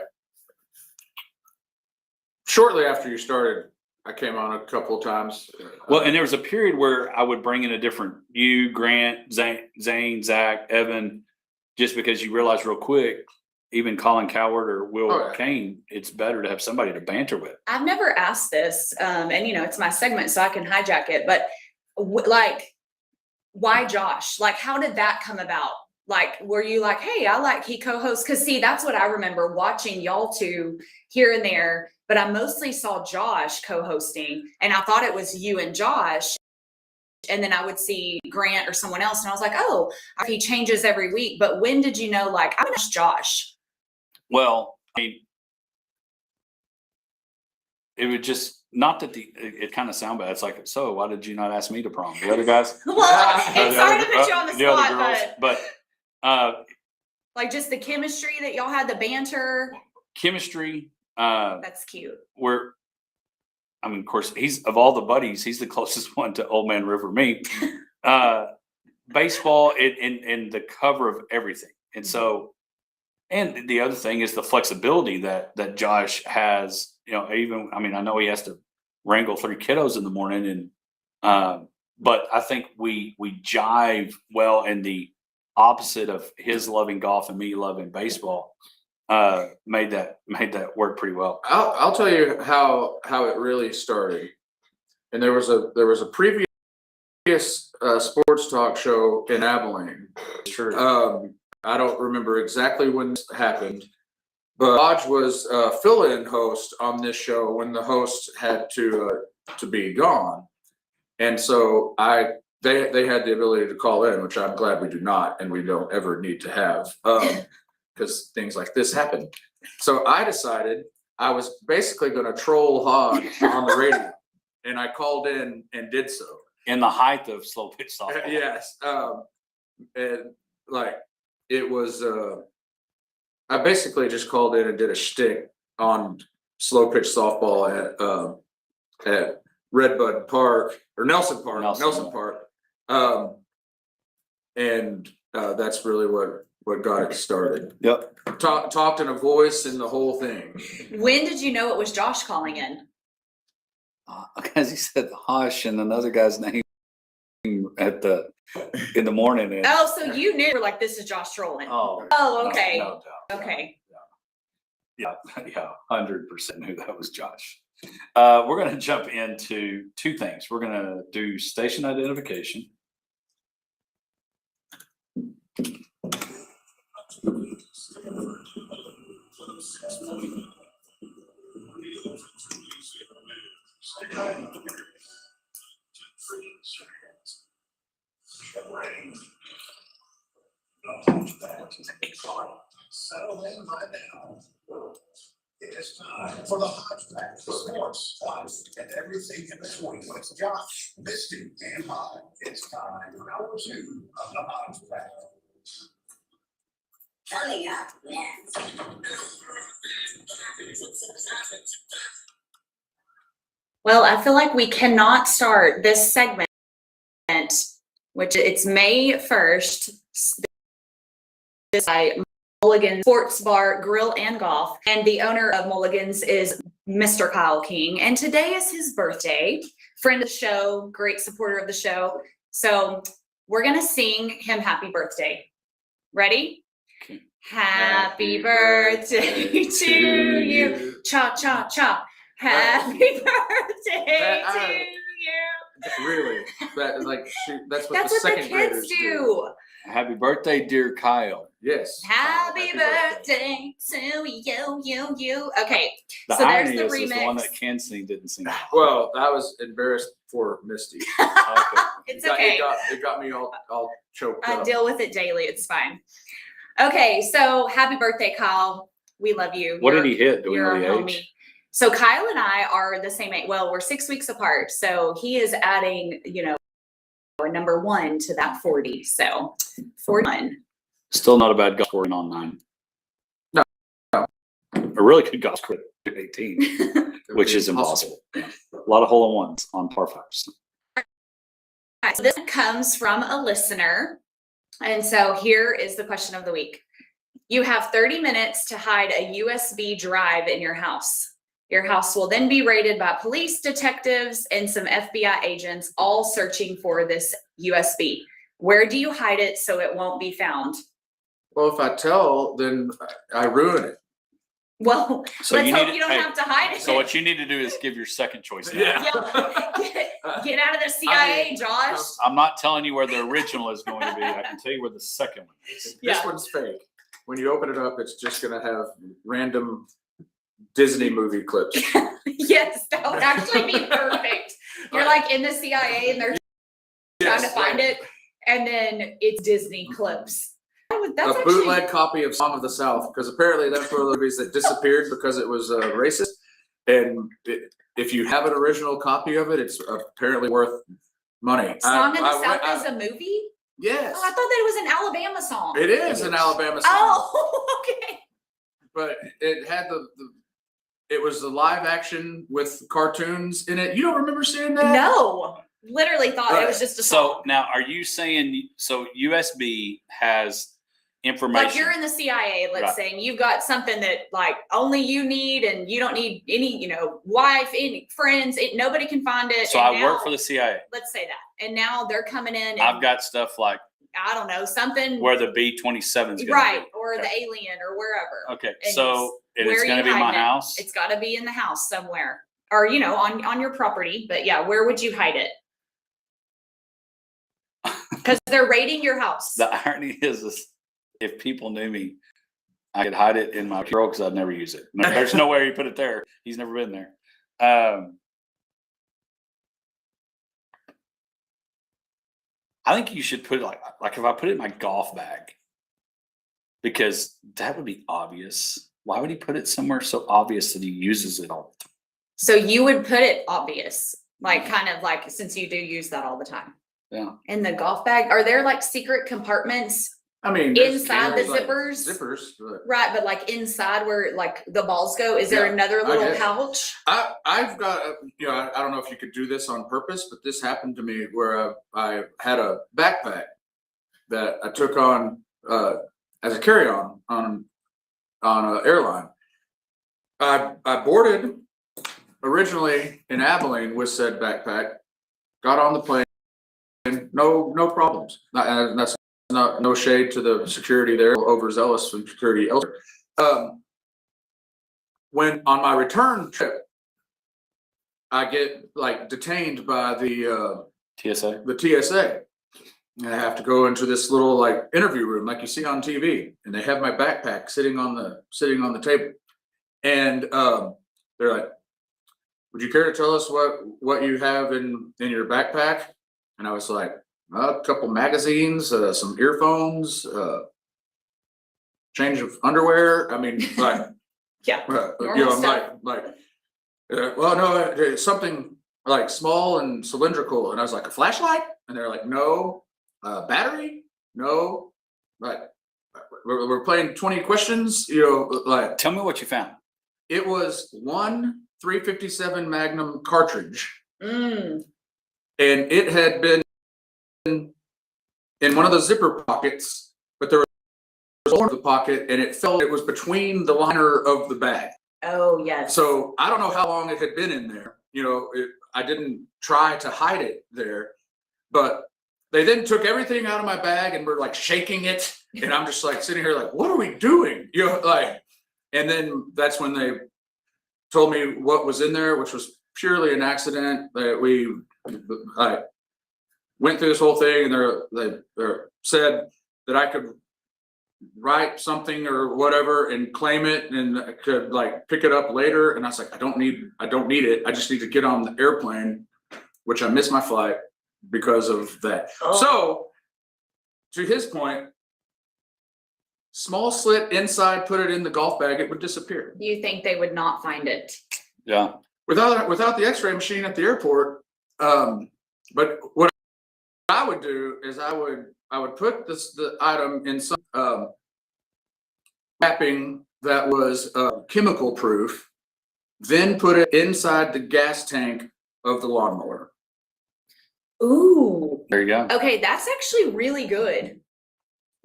shortly after you started, I came on a couple of times. Well, and there was a period where I would bring in a different Grant, Zane, Zach, Evan, just because you realize real quick, even Colin Coward or Will Kane, it's better to have somebody to banter with. I've never asked this, and it's my segment, so I can hijack it. But why Josh? Like, how did that come about? Like, were you like, hey, he co-hosts? Because see, that's what I remember watching y'all two here and there. But I mostly saw Josh co-hosting, and I thought it was you and Josh. And then I would see Grant or someone else, and I was like, oh, he changes every week. But when did you know, like, I'm gonna ask Josh? Well, I mean, it would just not that it kind of sound bad. It's like, so why did you not ask me to prom? The other guys? Well, it's sorry to put you on the spot, but like just the chemistry that y'all had, the banter. Chemistry. That's cute. Of course, he's of all the buddies, he's the closest one to Old Man River me. Baseball and the cover of everything. And so, and the other thing is the flexibility that Josh has, I know he has to wrangle 3 kiddos in the morning but I think we jive well, and the opposite of his loving golf and me loving baseball made that work pretty well. I'll tell you how it really started. And there was a previous sports talk show in Abilene. Sure. I don't remember exactly when this happened, but Hodge was a fill-in host on this show when the host had to be gone, and so they had the ability to call in, which I'm glad we do not, and we don't ever need to have, because things like this happen. So I decided I was basically going to troll Hodge on the radio, and I called in and did so. In the height of slow pitch softball. Yes. And it was, I basically just called in and did a shtick on slow pitch softball at Redbud Park or Nelson Park. And that's really what got it started. Yep. Talked in a voice and the whole thing. When did you know it was Josh calling in? Because he said Hush and another guy's name at in the morning. And, Oh, so you knew, we're like, this is Josh trolling. oh, Oh, okay. no doubt. Okay. Yeah, 100% knew that was Josh. We're going to jump into two things. We're going to do station identification. Settle in by now. It is time for the Hodgepodge Sports Life and everything in between with Josh, Misty, and I. It's time for hour 2 of the Hodgepodge. Coming up next. Well, I feel like we cannot start this segment, which it's May 1st. This by Mulligan's Sports Bar, Grill, and Golf. And the owner of Mulligan's is Mr. Kyle King. And today is his birthday. Friend of the show, great supporter of the show. So we're going to sing him happy birthday. Ready? Okay. Happy birthday to you. Cha, cha, cha. Happy birthday to you. Really? That is like, shoot, that's what That's the what the second graders kids do. Happy birthday, dear Kyle. Yes. Happy birthday to you. Okay, The so there's irony the is the one remix. that can sing didn't sing. Well, I was embarrassed for Misty. Okay. It's It okay. got me all choked I up. deal with it daily. It's fine. Okay, so happy birthday, Kyle. We love you. What did he hit? Do we You're know a the homie. age? So Kyle and I are the same age. Well, we're 6 weeks apart. So he is adding, a number 1 to that 40. So 41. Still not a bad golf scoring on 9. No. A really good golf score at 18, which is impossible. A lot of hole-in-ones on par 5s. Alright, so this comes from a listener. And so here is the question of the week. You have 30 minutes to hide a USB drive in your house. Your house will then be raided by police, detectives, and some FBI agents, all searching for this USB. Where do you hide it so it won't be found? Well, if I tell, then I ruin it. Well, So let's you hope need you don't have to hide it. So what you need to do is give your second choice now. Yeah. Get out of the CIA, Josh. I'm not telling you where the original is going to be. I can tell you where the second one is. Yeah. This one's fake. When you open it up, it's just gonna have random Disney movie clips. Yes, that would actually be perfect. You're like in the CIA and they're trying to find it, and then it's Disney clips. That's A actually bootleg copy of Song of the South, because apparently that's one of the movies that disappeared because it was racist. And if you have an original copy of it, it's apparently worth money. Song of the South is a movie? Yes, Oh, I thought that it was an Alabama song. it is an Alabama song. Oh, okay. But it had it was the live action with cartoons in it. You don't remember seeing that? No, literally thought it was just a So song. now, are you saying USB has information? Like you're in the CIA, let's Right. say, and you've got something that like only you need, and you don't need any, wife, any friends, nobody can find it. So and I now, work for the CIA. let's say that, and now they're coming in. And, I've got stuff like I don't know, something where the B-27 is going to right, be. or the Okay. alien, or wherever. Okay, And so it's where going to you be my hiding it? house. It's got to be in the house somewhere, or on your property. But yeah, where would you hide it? Because they're raiding your house. The irony is if people knew me, I could hide it in my drawer because I'd never use it. No, there's nowhere you put it there. He's never been there. I think you should put it like if I put it in my golf bag, because that would be obvious. Why would he put it somewhere so obvious that he uses it all the time? So you would put it obvious, like kind of like, since you do use that all the time. Yeah. In the golf bag, are there like secret compartments? I mean, there's Inside the cameras, like, zippers? Zippers. But Right, but like inside where like the balls go, is there Yeah, another I little guess. pouch? I've got, I don't know if you could do this on purpose, but this happened to me where I had a backpack that I took on as a carry-on on an airline. I boarded originally in Abilene with said backpack, got on the plane, no problems. And that's no shade to the security there, overzealous security elsewhere. When on my return trip, I get like detained by the TSA. TSA. And I have to go into this little like interview room like you see on TV, and they have my backpack sitting on the table. And they're like, "Would you care to tell us what you have in your backpack?" And I was like, "A couple magazines, some earphones, change of underwear." I mean, like, Yeah, you know, I'm like, well, no, it's something like small and cylindrical. And I was like, "A flashlight?" And they're like, "No." Battery? No. Like, we're playing 20 questions, you know, like. Tell me what you found. It was one 357 Magnum cartridge. Mm. And it had been in one of the zipper pockets, but there was more of the pocket, and it was between the liner of the bag. Oh, yes. So I don't know how long it had been in there. You know, I didn't try to hide it there, but they then took everything out of my bag and were like shaking it. And I'm just like sitting here like, what are we doing? You know, like, and then that's when they told me what was in there, which was purely an accident. That I went through this whole thing, and they said that I could write something or whatever and claim it, and I could like pick it up later. And I was like, I don't need it. I just need to get on the airplane, which I missed my flight because of that. Oh. So to his point, small slit inside, put it in the golf bag, it would disappear. You think they would not find it? Yeah. Without the x-ray machine at the airport. But what I would do is I would put the item in some wrapping that was chemical proof, then put it inside the gas tank of the lawnmower. Ooh. There you go. Okay, that's actually really good.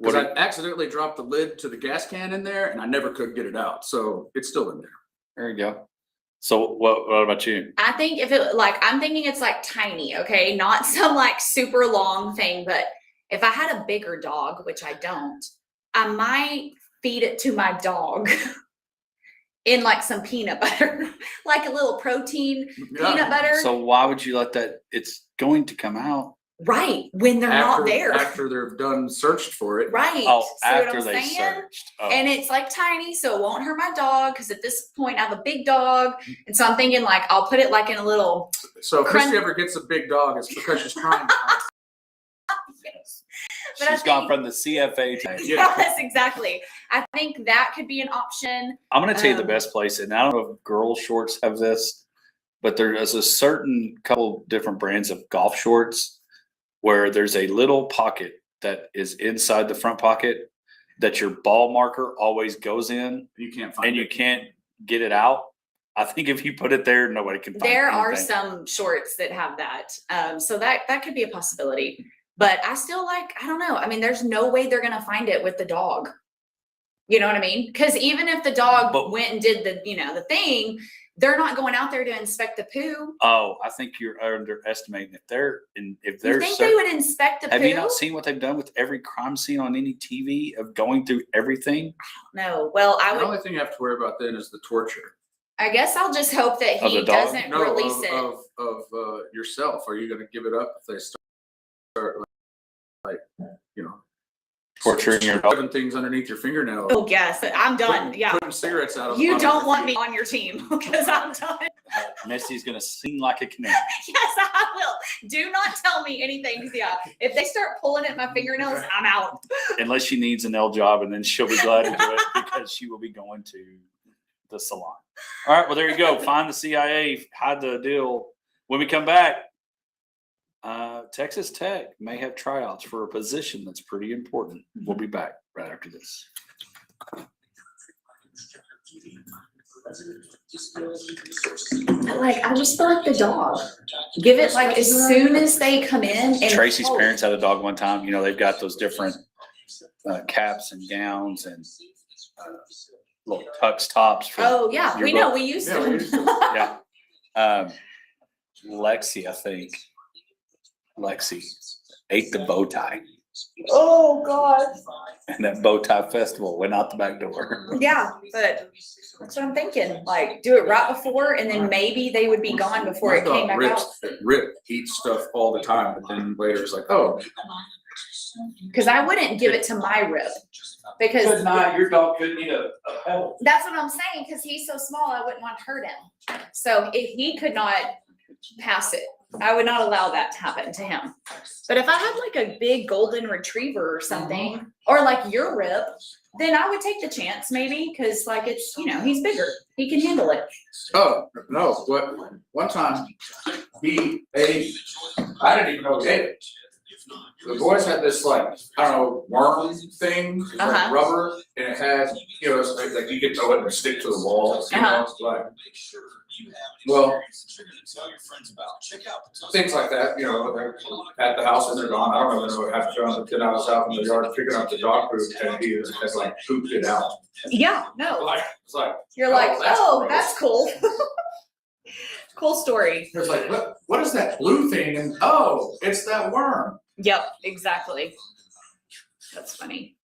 Because I accidentally dropped the lid to the gas can in there, and I never could get it out. So it's still in there. There you go. So what about you? I think I'm thinking it's like tiny, okay? Not some like super long thing, but if I had a bigger dog, which I don't, I might feed it to my dog in like some peanut butter, like a little protein peanut butter. So why would you let that? It's going to come out. Right, when they're not there. After they're done searched for it. Right. Oh, See what after I'm they saying? searched. Oh. And it's like tiny, so it won't hurt my dog. Because at this point, I have a big dog, and so I'm thinking like I'll put it like in a little. So if Christy ever gets a big dog, it's because she's trying to. Yes. But She's gone from the CFA to. Yes, exactly. I think that could be an option. I'm going to tell you the best place, and I don't know if girl shorts have this, but there is a certain couple different brands of golf shorts where there's a little pocket that is inside the front pocket that your ball marker always goes in. You can't find and you can't get it out. I think if you put it there, nobody can find it. There are some shorts that have that. So that could be a possibility. But I still I don't know. I mean, there's no way they're going to find it with the dog. You know what I mean? Because even if the dog went and did the thing, they're not going out there to inspect the poo. Oh, I think you're underestimating if they're You think they would inspect the poo? Have you not seen what they've done with every crime scene on any TV of going through everything? No. Well, The only thing you have to worry about then is the torture. I guess I'll just hope that he doesn't release it. Of yourself. Are you going to give it up if they start like torturing your dog? Having things underneath your fingernails? Oh, yes. I'm done. Yeah. Putting cigarettes out of You don't want me on your team because I'm done. Missy's going to sing like a canary. Yes, I will. Do not tell me anything. Yeah. If they start pulling at my fingernails, I'm out. Unless she needs an L job, and then she'll be glad to do it because she will be going to the salon. All right. Well, there you go. Find the CIA, hide the deal. When we come back, Texas Tech may have tryouts for a position that's pretty important. We'll be back right after this. I just feel like the dog. Give it as soon as they come in. And Tracy's parents had a dog one time. They've got those different caps and gowns and little tux tops. For we know. We used to. Yeah. Lexi, I think. Lexi. ate the bow tie. Oh, God. And that bow tie festival went out the back door. Yeah, but that's what I'm thinking. Like, do it right before, and then maybe they would be gone before it came back out. Rip eats stuff all the time, but then later it's like, oh, Because I wouldn't give it to my Rip. Because not, your dog couldn't eat a pebble. that's what I'm saying, because he's so small, I wouldn't want to hurt him. So if he could not pass it, I would not allow that to happen to him. But if I had like a big golden retriever or something, or like your Rip, then I would take the chance maybe, because like it's, he's bigger. He can handle it. oh, no, what, one time he ate, I didn't even know he ate it. The boys had this like, I don't know, worm thing, it's like Uh-huh. rubber, and it had, it's like you could throw it and stick to the wall, it's like, well, things like that, they're at the house and they're gone. I don't know, I have to throw the kid out in the yard picking up the dog food, and he has like pooped it out. Yeah, no. Like, it's like, You're like, oh, gross. that's cool. Cool story. It's like, what is that blue thing? And oh, it's that worm. Yep, exactly. That's funny.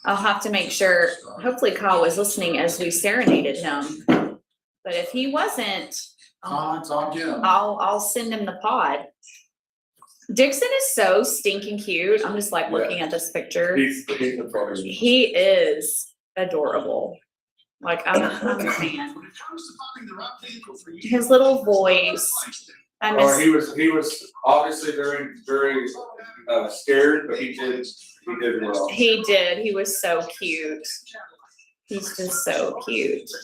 I'll have to make sure, hopefully Kyle was listening as we serenaded him. But if he wasn't, It's on Jim. I'll send him the pod. Dixon is so stinking cute. I'm just like looking at this picture. He's the funniest. He is adorable. Like I'm a fan. His little voice. I Or miss. he was obviously very, very scared, but he did well. He did. He was so cute. He's just so cute. So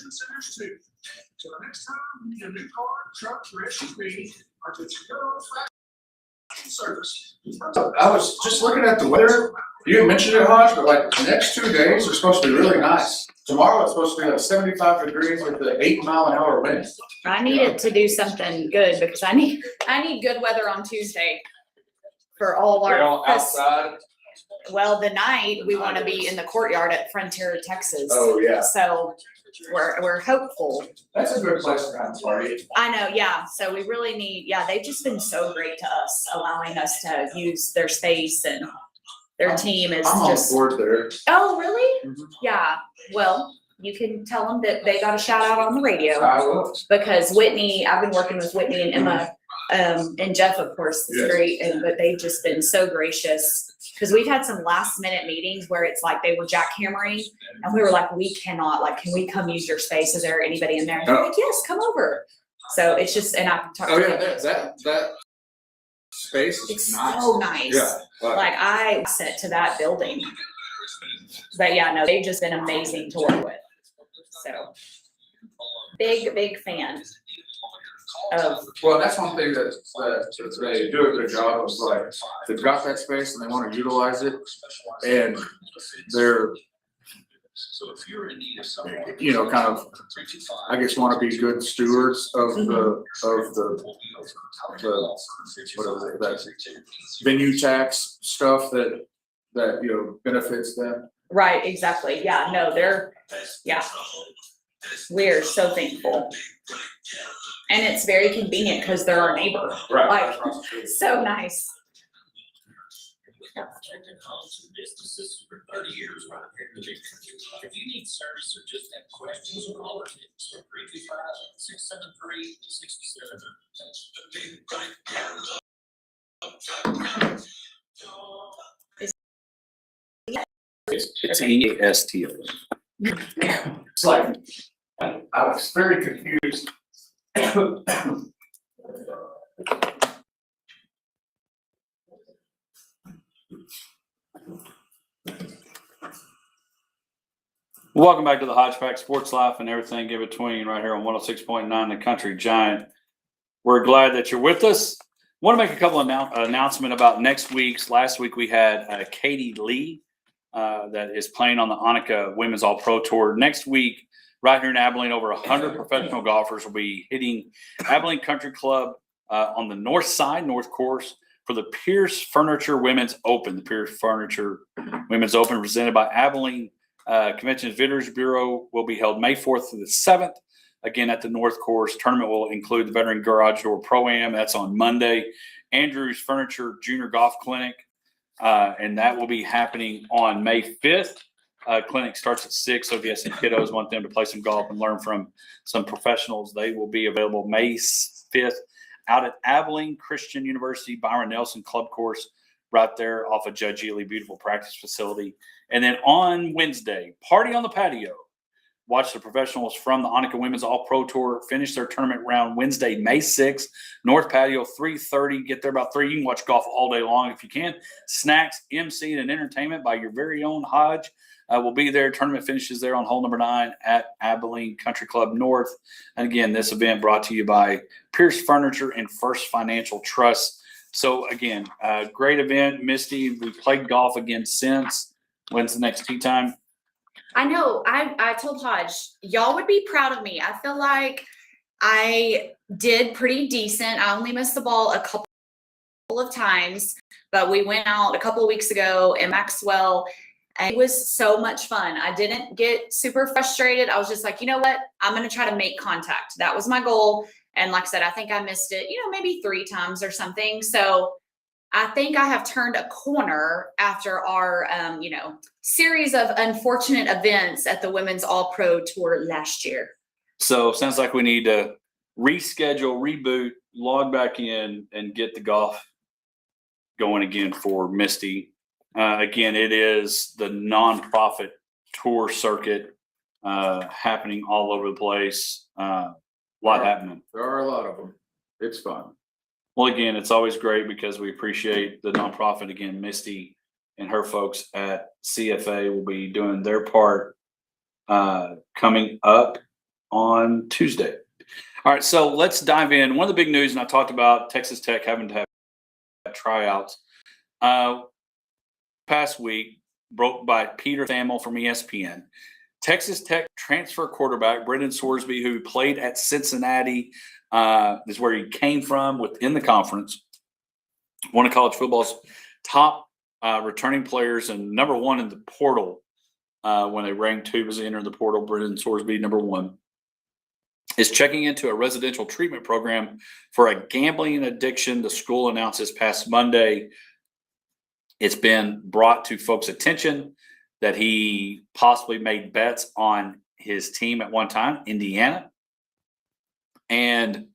the next time you get a new car, truck, or SUV, or get your service. I was just looking at the weather. You mentioned it, Hodge, but like the next 2 days are supposed to be really nice. Tomorrow it's supposed to be like 75 degrees with the 8-mile-an-hour wind. I needed to do something good because I need good weather on Tuesday for all We're all our outside. well, the night we want to be in the courtyard at Frontier, Texas. Oh, yeah. So we're hopeful. That's a good place to have a party. I know, yeah. So we really need, they've just been so great to us, allowing us to use their space, and their team is I'm on just. board there. Oh, really? Mhm. Yeah. Well, you can tell them that they got a shout out on the radio. I will. Because Whitney, I've been working with Whitney and Emma, and Jeff, of course, is Yes. great, but they've just been so gracious. Because we've had some last minute meetings where it's like they were jackhammering, and we were like, we cannot, like, can we come use your space? Is there anybody in there? And they're like, yes, come over. So it's just, and I can talk. Oh, yeah, that space It's is nice. so nice. Yeah. Like I set to that building. But yeah, no, they've just been amazing to work with. So big fan of. Well, that's one thing that they do a good job of, like, they've got that space and they want to utilize it, and they're, kind of, I guess, want to be good stewards of the what is it, that venue tax stuff that benefits them. Right, exactly. Yeah, no, we're so thankful. And it's very convenient because they're our neighbor. Right. Like, so nice. Businesses for 30 years right here in the big country. If you need service or just have questions, call us at 325-673-67. It's ESTO. It's like, I was very confused. Welcome back to the Hodgepack Sports Life and everything in between right here on 106.9 The Country Giant. We're glad that you're with us. Want to make a couple of announcement about next week's. Last week we had Katie Lee that is playing on the Annika Women's All Pro Tour. Next week, right here in Abilene, over 100 professional golfers will be hitting Abilene Country Club on the north side, north course, for the Pierce Furniture Women's Open. The Pierce Furniture Women's Open presented by Abilene Convention and Visitors Bureau will be held May 4th through the 7th. Again, at the North Course. Tournament will include the Veteran Garage Door Pro-Am. That's on Monday. Andrews Furniture Junior Golf Clinic, and that will be happening on May 5th. Clinic starts at 6, so if you have some kiddos want them to play some golf and learn from some professionals, they will be available May 5th out at Abilene Christian University Byron Nelson Club Course, right there off of Judge Ely, beautiful practice facility. And then on Wednesday, Party on the Patio. Watch the professionals from the Annika Women's All Pro Tour finish their tournament round Wednesday, May 6th. North Patio, 3:30. Get there about 3. You can watch golf all day long if you can. Snacks, MC, and entertainment by your very own Hodge will be there. Tournament finishes there on hole number 9 at Abilene Country Club North. And again, this event brought to you by Pierce Furniture and First Financial Trust. So again, great event. Misty, we've played golf again since. When's the next tee time? I know. I told Hodge, y'all would be proud of me. I feel like I did pretty decent. I only missed the ball a couple of times, but we went out a couple of weeks ago in Maxwell, and it was so much fun. I didn't get super frustrated. I was just like, you know what? I'm going to try to make contact. That was my goal. And like I said, I think I missed it, maybe 3 times or something. So I think I have turned a corner after our, series of unfortunate events at the Women's All Pro Tour last year. So sounds like we need to reschedule, reboot, log back in, and get the golf going again for Misty. Again, it is the nonprofit tour circuit happening all over the place. A lot happening. There are a lot of them. It's fun. Well, again, it's always great because we appreciate the nonprofit. Again, Misty and her folks at CFA will be doing their part coming up on Tuesday. All right, so let's dive in. One of the big news, and I talked about Texas Tech having to have tryouts. Past week, broke by Peter Thamel from ESPN. Texas Tech transfer quarterback Brendan Sorsby, who played at Cincinnati, is where he came from within the conference. One of college football's top returning players and number 1 in the portal when they ranked who was entering the portal. Brendan Sorsby, number 1, is checking into a residential treatment program for a gambling addiction. The school announced this past Monday. It's been brought to folks' attention that he possibly made bets on his team at one time, Indiana. And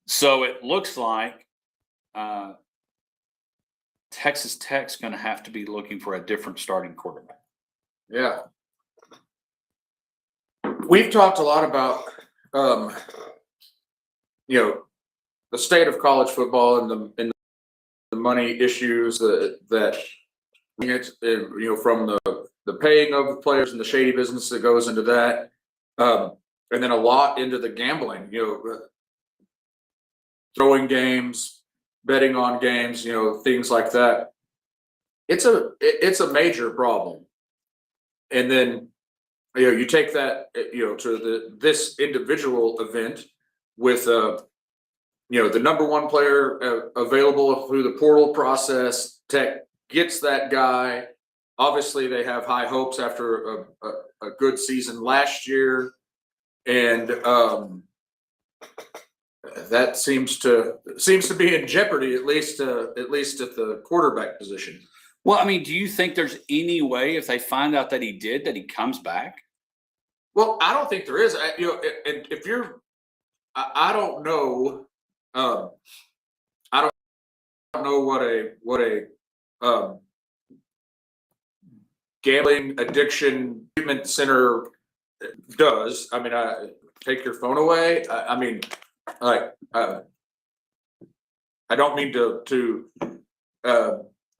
so it looks like Texas Tech's going to have to be looking for a different starting quarterback. Yeah. We've talked a lot about, the state of college football and the money issues that from the paying of the players and the shady business that goes into that, and then a lot into the gambling, throwing games, betting on games, things like that. It's a major problem. And then, you take that, to this individual event with, the number 1 player available through the portal process. Tech gets that guy. Obviously, they have high hopes after a good season last year, and that seems to be in jeopardy, at least at the quarterback position. Well, I mean, do you think there's any way if they find out that he comes back? Well, I don't think there is. If you're, I don't know. I don't know what a gambling addiction treatment center does. I mean, take your phone away. I don't mean to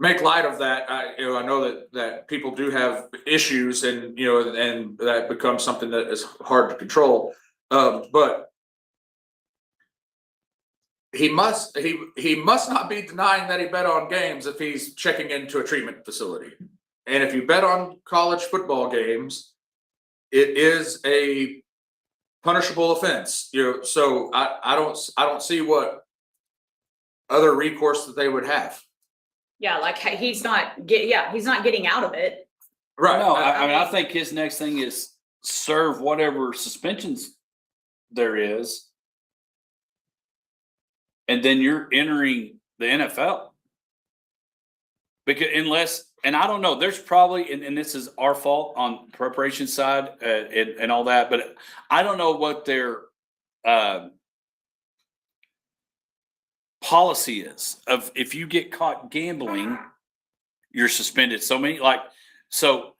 make light of that. I know that people do have issues, and and that becomes something that is hard to control. But he must not be denying that he bet on games if he's checking into a treatment facility. And if you bet on college football games, it is a punishable offense. So I don't see what other recourse that they would have. Yeah, like he's not getting out of it. Right. No, I think his next thing is serve whatever suspensions there is. And then you're entering the NFL. Because and I don't know, there's probably, and this is our fault on preparation side and all that, but I don't know what their policy is of if you get caught gambling, you're suspended. So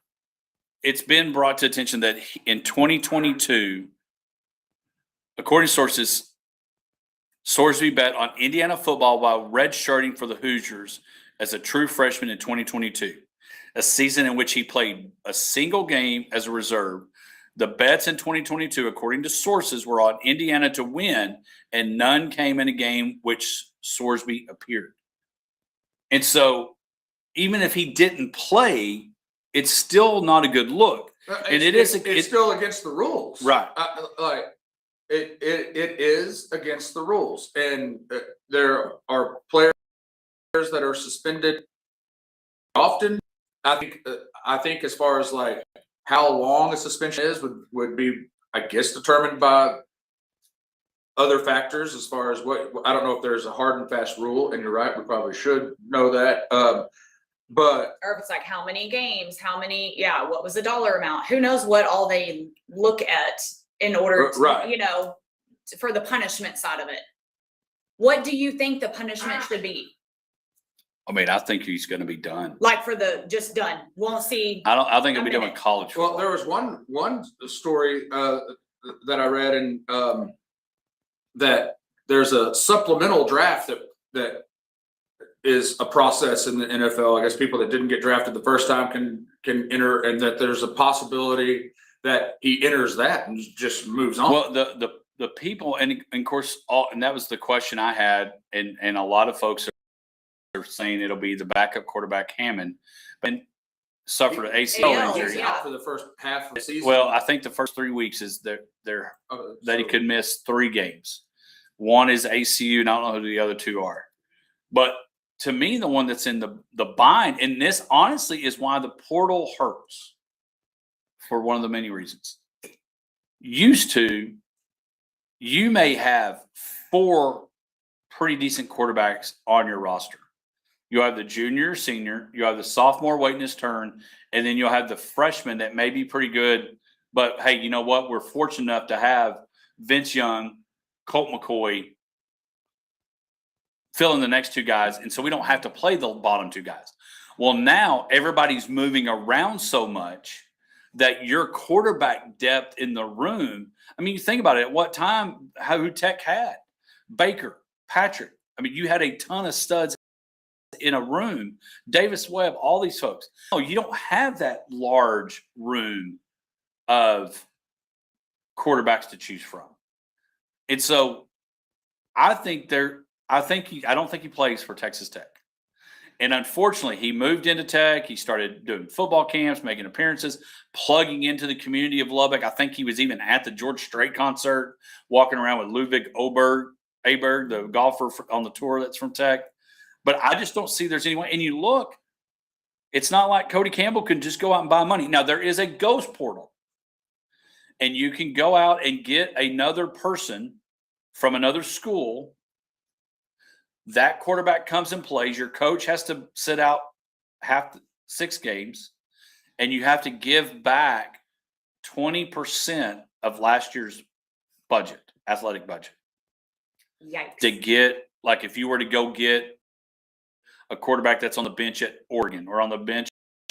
it's been brought to attention that in 2022, according to sources, Sorsby bet on Indiana football while redshirting for the Hoosiers as a true freshman in 2022, a season in which he played a single game as a reserve. The bets in 2022, according to sources, were on Indiana to win, and none came in a game which Sorsby appeared. And so even if he didn't play, it's still not a good look. And it's still against the rules. Right. It is against the rules, and there are players that are suspended often. I think as far as like how long a suspension is would be, I guess, determined by other factors as far as what, I don't know if there's a hard and fast rule, and you're right, we probably should know that. But Or if it's like how many games, what was the dollar amount? Who knows what all they look at in order to, Right. For the punishment side of it. What do you think the punishment should be? I mean, I think he's going to be done. Like for the just done, won't see. I think he'll be done with college football. well, there was one story that I read, and that there's a supplemental draft that is a process in the NFL. I guess people that didn't get drafted the first time can enter, and that there's a possibility that he enters that and just moves on. Well, the people, and of course, and that was the question I had, and a lot of folks are saying it'll be the backup quarterback Hammond, but suffered an ACL ACL, injury. He's out for the first half of the season. Well, I think the first 3 weeks is that he could miss 3 games. One is ACU, and I don't know who the other 2 are. But to me, the one that's in the bind, and this honestly is why the portal hurts, for one of the many reasons. Used to, you may have 4 pretty decent quarterbacks on your roster. You have the junior, senior, you have the sophomore waiting his turn, and then you'll have the freshman that may be pretty good. But hey, you know what? We're fortunate enough to have Vince Young, Colt McCoy fill in the next 2 guys, and so we don't have to play the bottom 2 guys. Well, now everybody's moving around so much that your quarterback depth in the room, I mean, you think about it, at what time, who Tech had? Baker, Patrick. I mean, you had a ton of studs in a room. Davis Webb, all these folks. No, you don't have that large room of quarterbacks to choose from. And so I don't think he plays for Texas Tech. And unfortunately, he moved into Tech. He started doing football camps, making appearances, plugging into the community of Lubbock. I think he was even at the George Strait concert, walking around with Ludwig Aberg, the golfer on the tour that's from Tech. But I just don't see there's any way. And you look, it's not like Cody Campbell can just go out and buy money. Now, there is a ghost portal. And you can go out and get another person from another school. That quarterback comes and plays. Your coach has to sit out 6 games, and you have to give back 20% of last year's budget, athletic budget. Yikes. To get, like, if you were to go get a quarterback that's on the bench at Oregon or on the bench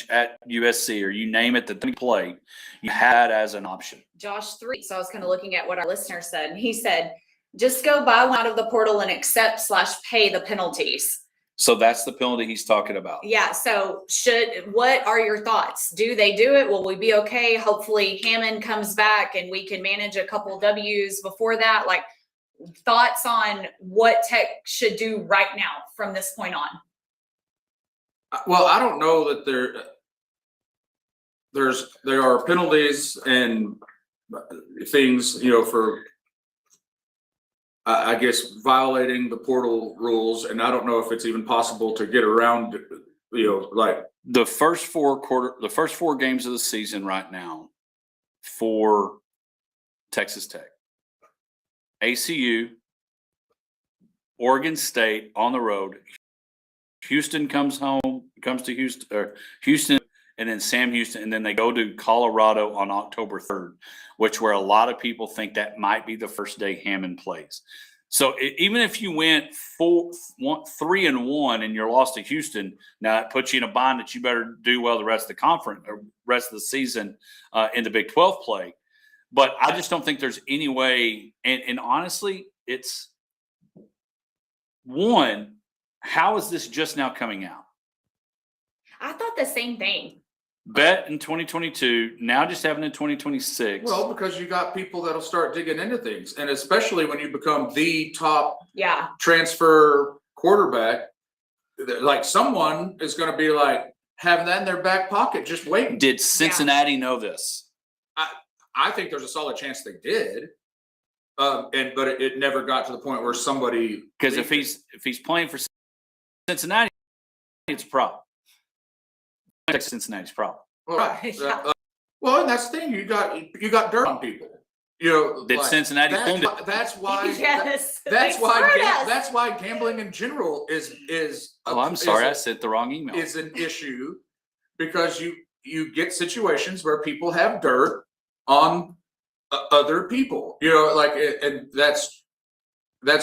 at USC or you name it that they play, you had as an option. Josh 3. So I was kind of looking at what our listener said, and he said, just go buy one out of the portal and accept/pay the penalties. So that's the penalty he's talking about. Yeah. So what are your thoughts? Do they do it? Will we be okay? Hopefully Hammond comes back and we can manage a couple W's before that. Like, thoughts on what Tech should do right now from this point on? Well, I don't know that there are penalties and things, for I guess violating the portal rules, and I don't know if it's even possible to get around, like the first 4 games of the season right now for Texas Tech. ACU, Oregon State on the road, Houston comes to Houston, and then Sam Houston, and then they go to Colorado on October 3rd, where a lot of people think that might be the first day Hammond plays. So even if you went 3-1 and you're lost to Houston, now that puts you in a bind that you better do well the rest of the conference or rest of the season in the Big 12 play. But I just don't think there's any way. And honestly, it's one, how is this just now coming out? I thought the same thing. Bet in 2022, now just having in 2026. Well, because you got people that'll start digging into things, and especially when you become the top Yeah. transfer quarterback, like someone is going to be like having that in their back pocket, just waiting. Did Cincinnati know this? I think there's a solid chance they did, but it never got to the point where somebody, Because if he's playing for Cincinnati, it's a problem. That's Cincinnati's problem. right. Yeah. Well, and that's the thing, you got dirt on people. You know, Did Cincinnati fund it? that's why Yes. that's They why screwed us. that's why gambling in general is Oh, I'm sorry, I sent the wrong email. is an issue, because you get situations where people have dirt on other people, you know, like, and that's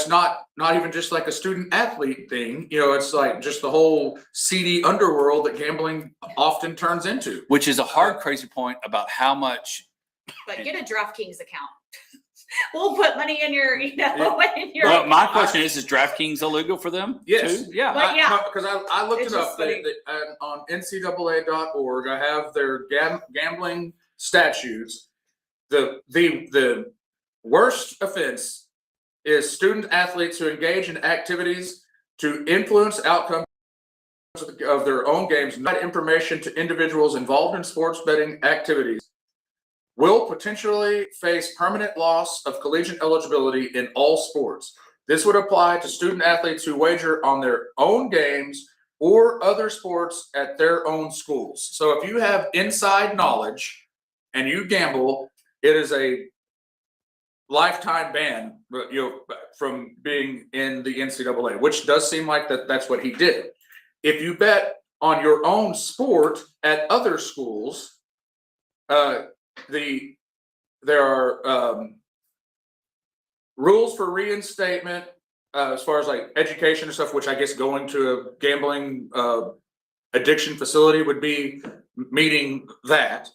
not even just like a student athlete thing, you know, it's like just the whole seedy underworld that gambling often turns into. Which is a hard, crazy point about how much. But get a DraftKings account. We'll put money in your, in your. Well, my question is DraftKings illegal for them? Yes. Too? Yeah. But yeah. Because I looked It's it up, just funny. on NCAA.org, I have their gambling statutes. The worst offense is student athletes who engage in activities to influence outcomes of their own games, not information to individuals involved in sports betting activities, will potentially face permanent loss of collegiate eligibility in all sports. This would apply to student athletes who wager on their own games or other sports at their own schools. So if you have inside knowledge and you gamble, it is a lifetime ban, you know, from being in the NCAA, which does seem like that's what he did. If you bet on your own sport at other schools, there are rules for reinstatement as far as like education and stuff, which I guess going to a gambling addiction facility would be meeting that.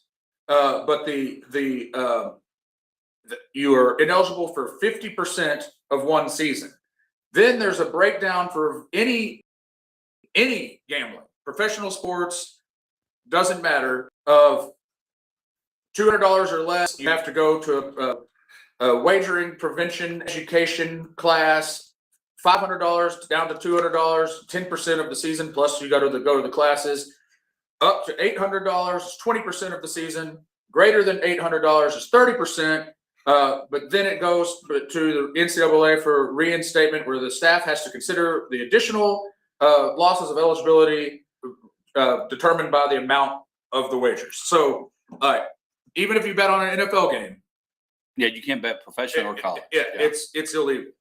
But you are ineligible for 50% of one season. Then there's a breakdown for any gambling, professional sports, doesn't matter, of $200 or less. You have to go to a wagering prevention education class, $500 down to $200, 10% of the season, plus you got to go to the classes. Up to $800, 20% of the season. Greater than $800 is 30%. But then it goes to the NCAA for reinstatement, where the staff has to consider the additional losses of eligibility determined by the amount of the wagers. So even if you bet on an NFL game, Yeah, you can't bet professional or college. yeah, it's illegal.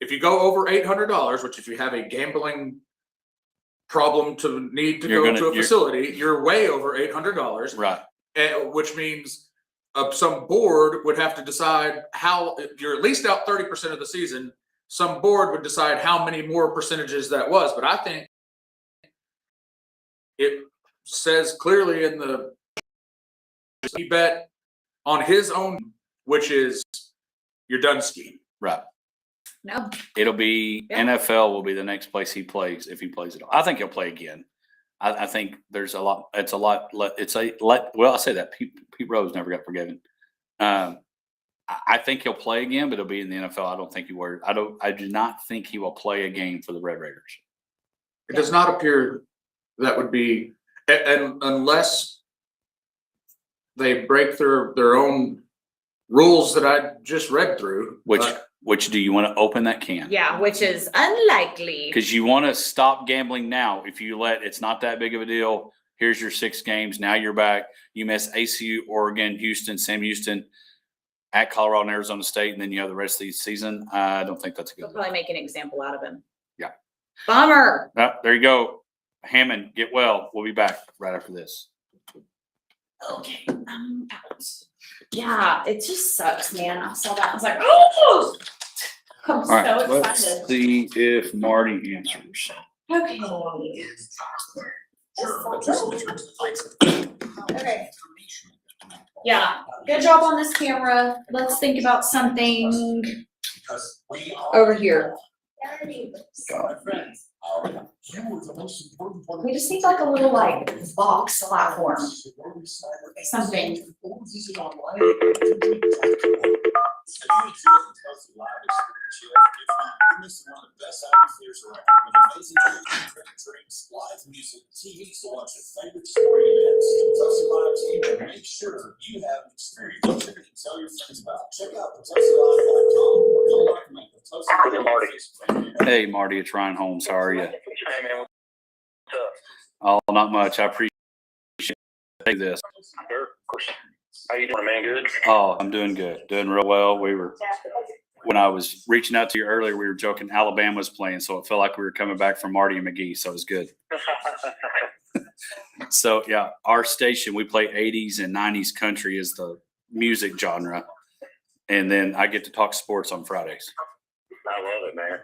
If you go over $800, which if you have a gambling problem to need to go to a facility, you're way over $800. Right. Which means some board would have to decide how, if you're at least out 30% of the season, some board would decide how many more percentages that was. But I think it says clearly in the, he bet on his own, which is you're done skiing. Right. No. It'll be NFL will be the next place he plays if he plays it all. I think he'll play again. I think there's a lot. It's a lot. Well, I say that Pete Rose never got forgiven. I think he'll play again, but it'll be in the NFL. I don't think he will. I do not think he will play a game for the Red Raiders. It does not appear that would be, and unless they break their own rules that I just read through. Which do you want to open that can? Yeah, which is unlikely. Because you want to stop gambling now. If you it's not that big of a deal. Here's your 6 games. Now you're back. You miss ACU, Oregon, Houston, Sam Houston, at Colorado and Arizona State, and then you have the rest of the season. I don't think that's a good They'll deal. probably make an example out of him. Yeah. Bummer. There you go. Hammond, get well. We'll be back right after this. Okay, I'm out. Yeah, it just sucks, man. I saw that. I was like, oh, I'm All right, so let's excited. see if Marty answers. Okay. Okay. Yeah, good job on this camera. Let's think about something over here. We just need like a little like box platform. Something. Live music, TV to watch your favorite story events. Tulsa Live TV, make sure you have an experience that you can tell your friends about. Check out TulsaLive.com or come recommend the Tulsa Live. Hey, Marty, it's Ryan Holmes. How are you? Hey, man, what's up? Oh, not much. I appreciate this. Sure, of course. How you doing, man? Good? Oh, I'm doing good. Doing real well. When I was reaching out to you earlier, we were joking Alabama was playing, so it felt like we were coming back from Marty and McGee, so it was good. So, yeah, our station, we play 80s and 90s country is the music genre. And then I get to talk sports on Fridays. I love it, man.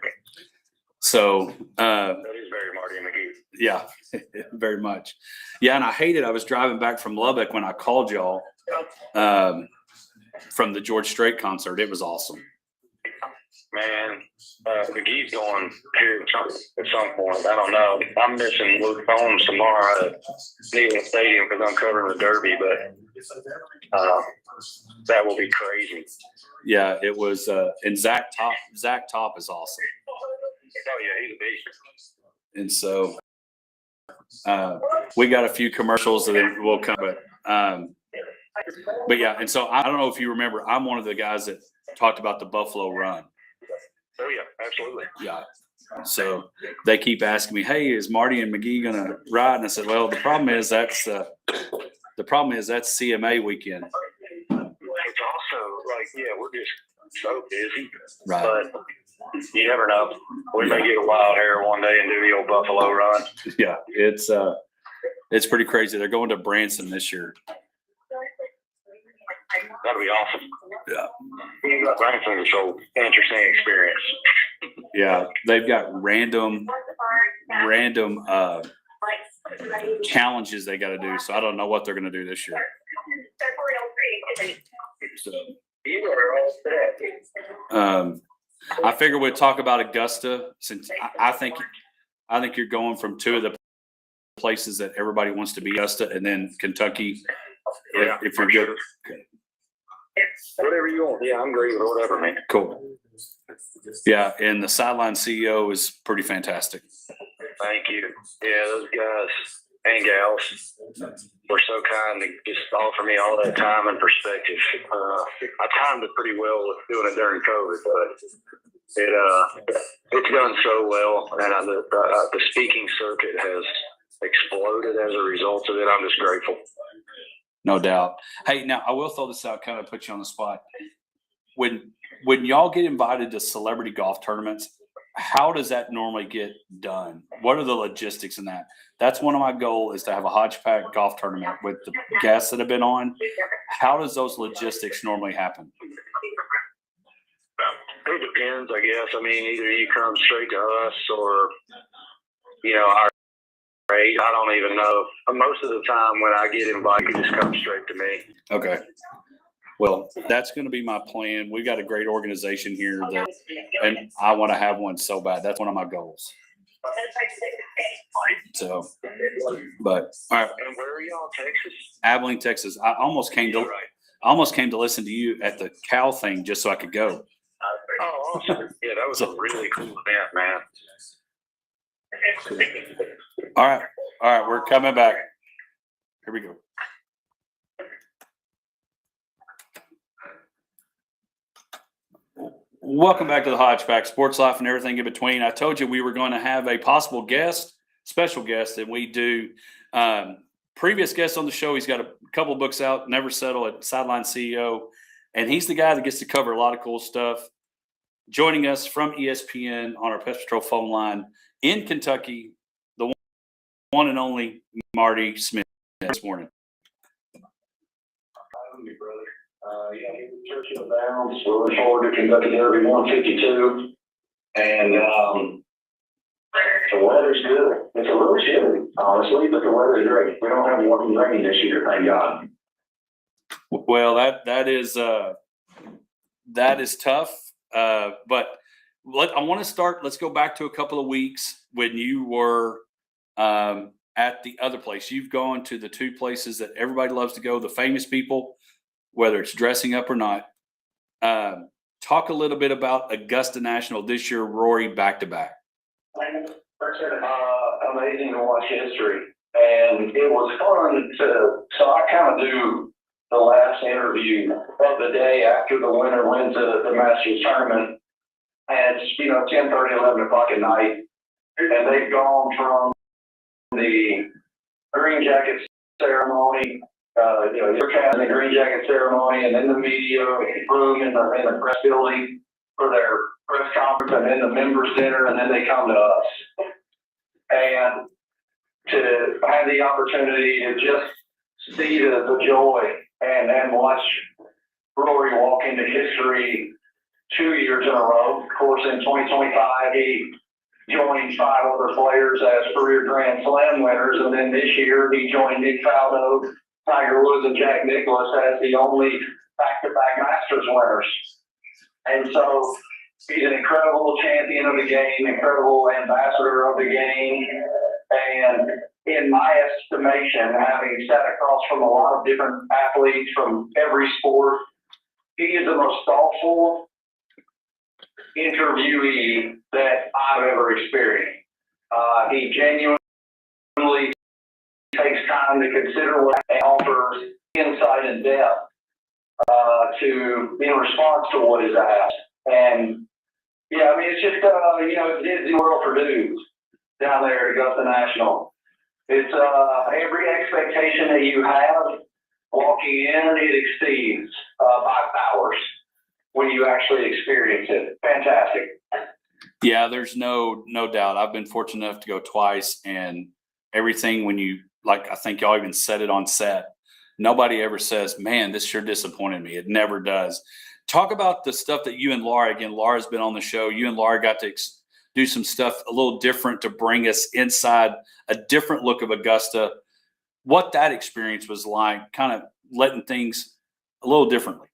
So, That is very Marty and McGee. yeah, very much. Yeah, and I hated, I was driving back from Lubbock when I called y'all from the George Strait concert. It was awesome. Man, McGee's going here at some point. I don't know. I'm missing Luke Holmes tomorrow at Neyland Stadium because I'm covering the Derby, but that will be crazy. Yeah, it was, and Zach Top is awesome. Oh, yeah, he's a beast. And so we got a few commercials that will come, but yeah, and so I don't know if you remember, I'm one of the guys that talked about the Buffalo Run. Oh, yeah, absolutely. Yeah. So they keep asking me, hey, is Marty and McGee gonna ride? And I said, well, the problem is that's CMA weekend. It's also like, yeah, we're just so busy. Right. But you never know. We may get a wild hair one day and do the old Buffalo Run. Yeah, it's pretty crazy. They're going to Branson this year. That'd be awesome. Yeah. Branson's a so interesting experience. Yeah, they've got random challenges they got to do. So I don't know what they're going to do this year. So, I figure we'd talk about Augusta since I think you're going from two of the places that everybody wants to be, Augusta and then Kentucky. Yeah, if you're good. Okay. Whatever you want. Yeah, I'm great with whatever, man. Cool. Yeah, and the sideline CEO is pretty fantastic. Thank you. Yeah, those guys and gals were so kind to just offer me all that time and perspective. I timed it pretty well with doing it during COVID, but it's done so well, and the speaking circuit has exploded as a result of it. I'm just grateful. No doubt. Hey, now I will throw this out, kind of put you on the spot. When y'all get invited to celebrity golf tournaments, how does that normally get done? What are the logistics in that? That's one of my goals, is to have a hodgepodge golf tournament with the guests that have been on. How does those logistics normally happen? It depends, I guess. I mean, either you come straight to us or, our rate. I don't even know. Most of the time when I get invited, you just come straight to me. Okay. Well, that's going to be my plan. We've got a great organization here and I want to have one so bad. That's one of my goals. So, but all right. And where are y'all, Texas? Abilene, Texas. I almost came to listen to you at the Cal thing just so I could go. Oh, awesome. Yeah, that was a really cool event, man. All right. We're coming back. Here we go. Welcome back to the Hodgepodge Sports Life and everything in between. I told you we were going to have a possible special guest, and we do. Previous guest on the show, he's got a couple books out, Never Settle at Sideline CEO, and he's the guy that gets to cover a lot of cool stuff. Joining us from ESPN on our Pest Patrol phone line in Kentucky, one and only Marty Smith this morning. Your brother. Yeah, he was Churchill Downs. We're looking forward to Kentucky Derby 152. And the weather's good. It's a little chilly, honestly, but the weather's great. We don't have any rain this year, thank God. Well, that is tough. But I want to start. Let's go back to a couple of weeks when you were at the other place. You've gone to the two places that everybody loves to go, the famous people, whether it's dressing up or not. Talk a little bit about Augusta National this year, Rory, back-to-back. Amazing to watch history. And it was fun so I kind of do the last interview of the day after the winner wins the Masters tournament. And it's, 10:30, 11 o'clock at night. And they've gone from the green jacket ceremony, your cat in the green jacket ceremony, and then the media room in the press building for their press conference, and then the members dinner, and then they come to us. And to have the opportunity to just see the joy and watch Rory walk into history 2 years in a row. Of course, in 2025, he joined 5 other players as career Grand Slam winners, and then this year he joined Nick Faldo, Tiger Woods, and Jack Nicklaus as the only back-to-back Masters winners. And so he's an incredible champion of the game, incredible ambassador of the game, and in my estimation, having sat across from a lot of different athletes from every sport, he is the most thoughtful interviewee that I've ever experienced. He genuinely takes time to consider what he offers insight and depth in response to what is asked. And yeah, it's just, it's Disney World for dudes down there at Augusta National. It's every expectation that you have walking in, it exceeds by powers when you actually experience it. Fantastic. Yeah, there's no doubt. I've been fortunate enough to go twice, and everything I think y'all even said it on set. Nobody ever says, man, this sure disappointed me. It never does. Talk about the stuff that you and Laura, again, Laura's been on the show. You and Laura got to do some stuff a little different to bring us inside a different look of Augusta. What that experience was like, kind of letting things a little differently.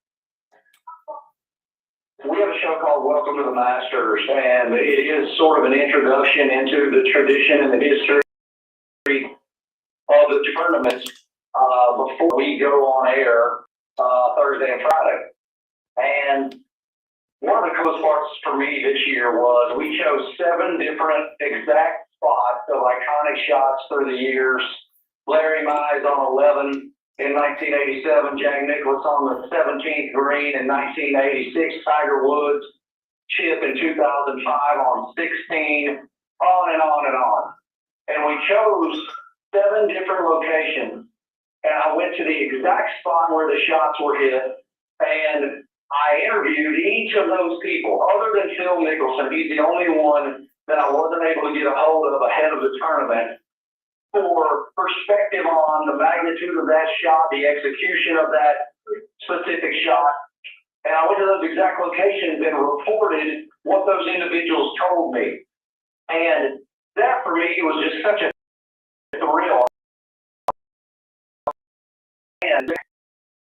We have a show called Welcome to the Masters, and it is sort of an introduction into the tradition and the history of the tournaments before we go on air Thursday and Friday. And one of the coolest parts for me this year was we chose 7 different exact spots of iconic shots through the years. Larry Mize on 11 in 1987, Jack Nicklaus on the 17th green in 1986, Tiger Woods chip in 2005 on 16, on and on and on. And we chose 7 different locations, and I went to the exact spot where the shots were hit, and I interviewed each of those people, other than Phil Mickelson. He's the only one that I wasn't able to get a hold of ahead of the tournament, for perspective on the magnitude of that shot, the execution of that specific shot. And I went to those exact locations and reported what those individuals told me. And that for me was just such a thrill. And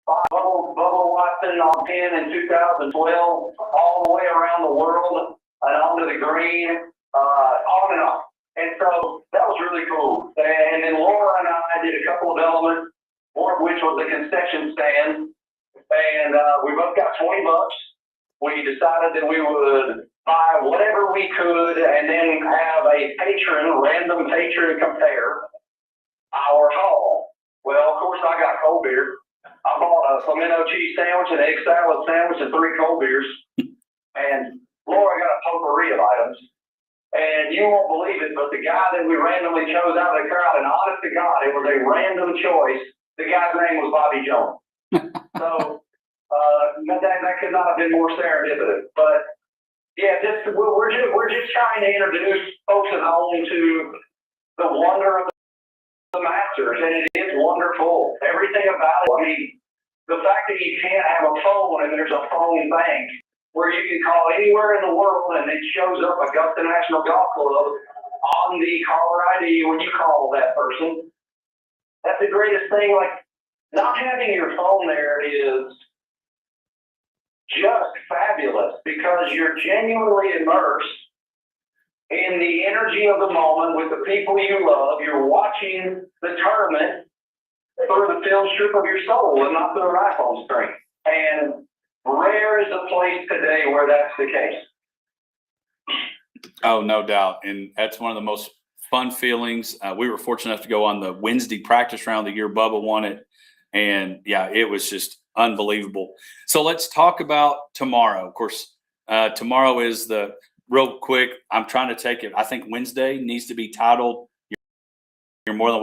Bubba Watson on 10 in 2012, all the way around the world and onto the green, on and on. And so that was really cool. And then Laura and I did a couple of elements, one of which was the concession stand. And we both got $20. We decided that we would buy whatever we could and then have a random patron compare our haul. Well, of course, I got cold beer. I bought a pimento cheese sandwich, an egg salad sandwich, and 3 cold beers. And Laura got a potpourri of items. And you won't believe it, but the guy that we randomly chose out of the crowd, and honest to God, it was a random choice. The guy's name was Bobby Jones. So that could not have been more serendipitous. But yeah, we're just trying to introduce folks at home to the wonder of the Masters, and it is wonderful. Everything about it. I mean, the fact that you can't have a phone and there's a phone bank where you can call anywhere in the world and it shows up Augusta National Golf Club on the caller ID when you call that person. That's the greatest thing. Like, not having your phone there is just fabulous because you're genuinely immersed in the energy of the moment with the people you love. You're watching the tournament through the film strip of your soul and not through an iPhone screen. And rare is a place today where that's the case. Oh, no doubt. And that's one of the most fun feelings. We were fortunate enough to go on the Wednesday practice round the year Bubba won it. And yeah, it was just unbelievable. So let's talk about tomorrow. Of course, tomorrow is the real quick. I'm trying to take it. I think Wednesday needs to be titled. You're more than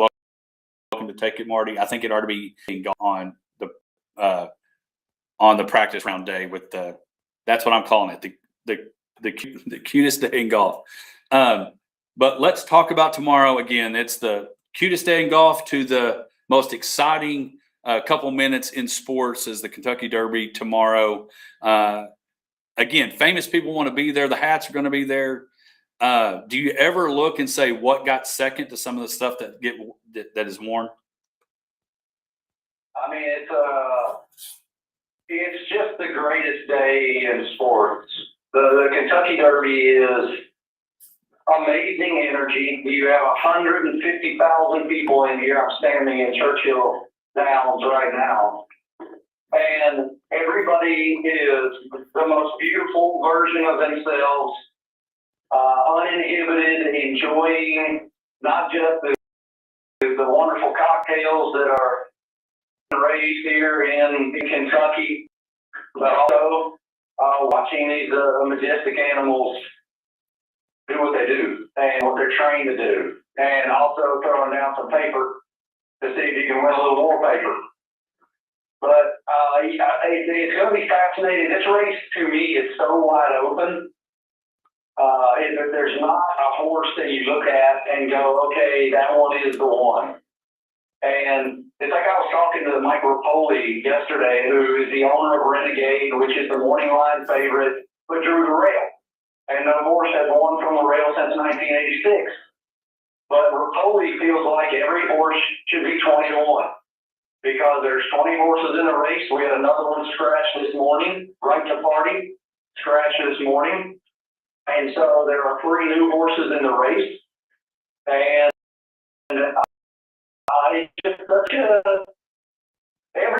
welcome to take it, Marty. I think it ought to be on the practice round day with the. That's what I'm calling it. The cutest day in golf. But let's talk about tomorrow again. It's the cutest day in golf to the most exciting couple minutes in sports is the Kentucky Derby tomorrow. Again, famous people want to be there. The hats are going to be there. Do you ever look and say what got second to some of the stuff that is worn? I mean, it's just the greatest day in sports. The Kentucky Derby is amazing energy. You have 150,000 people in here. I'm standing in Churchill Downs right now. And everybody is the most beautiful version of themselves, uninhibited, enjoying not just the wonderful cocktails that are raised here in Kentucky, but also watching these majestic animals do what they do and what they're trained to do, and also throwing down some paper to see if you can win a little more paper. But it's going to be fascinating. This race, to me, is so wide open. There's not a horse that you look at and go, okay, that one is the one. And it's like I was talking to Mike Rapoli yesterday, who is the owner of Renegade, which is the morning line favorite, but drew the rail. And no horse has won from the rail since 1986. But Rapoli feels like every horse should be 20 to 1 because there's 20 horses in the race. We had another one scratch this morning, right to party, scratch this morning. And so there are 3 new horses in the race. And it's just such every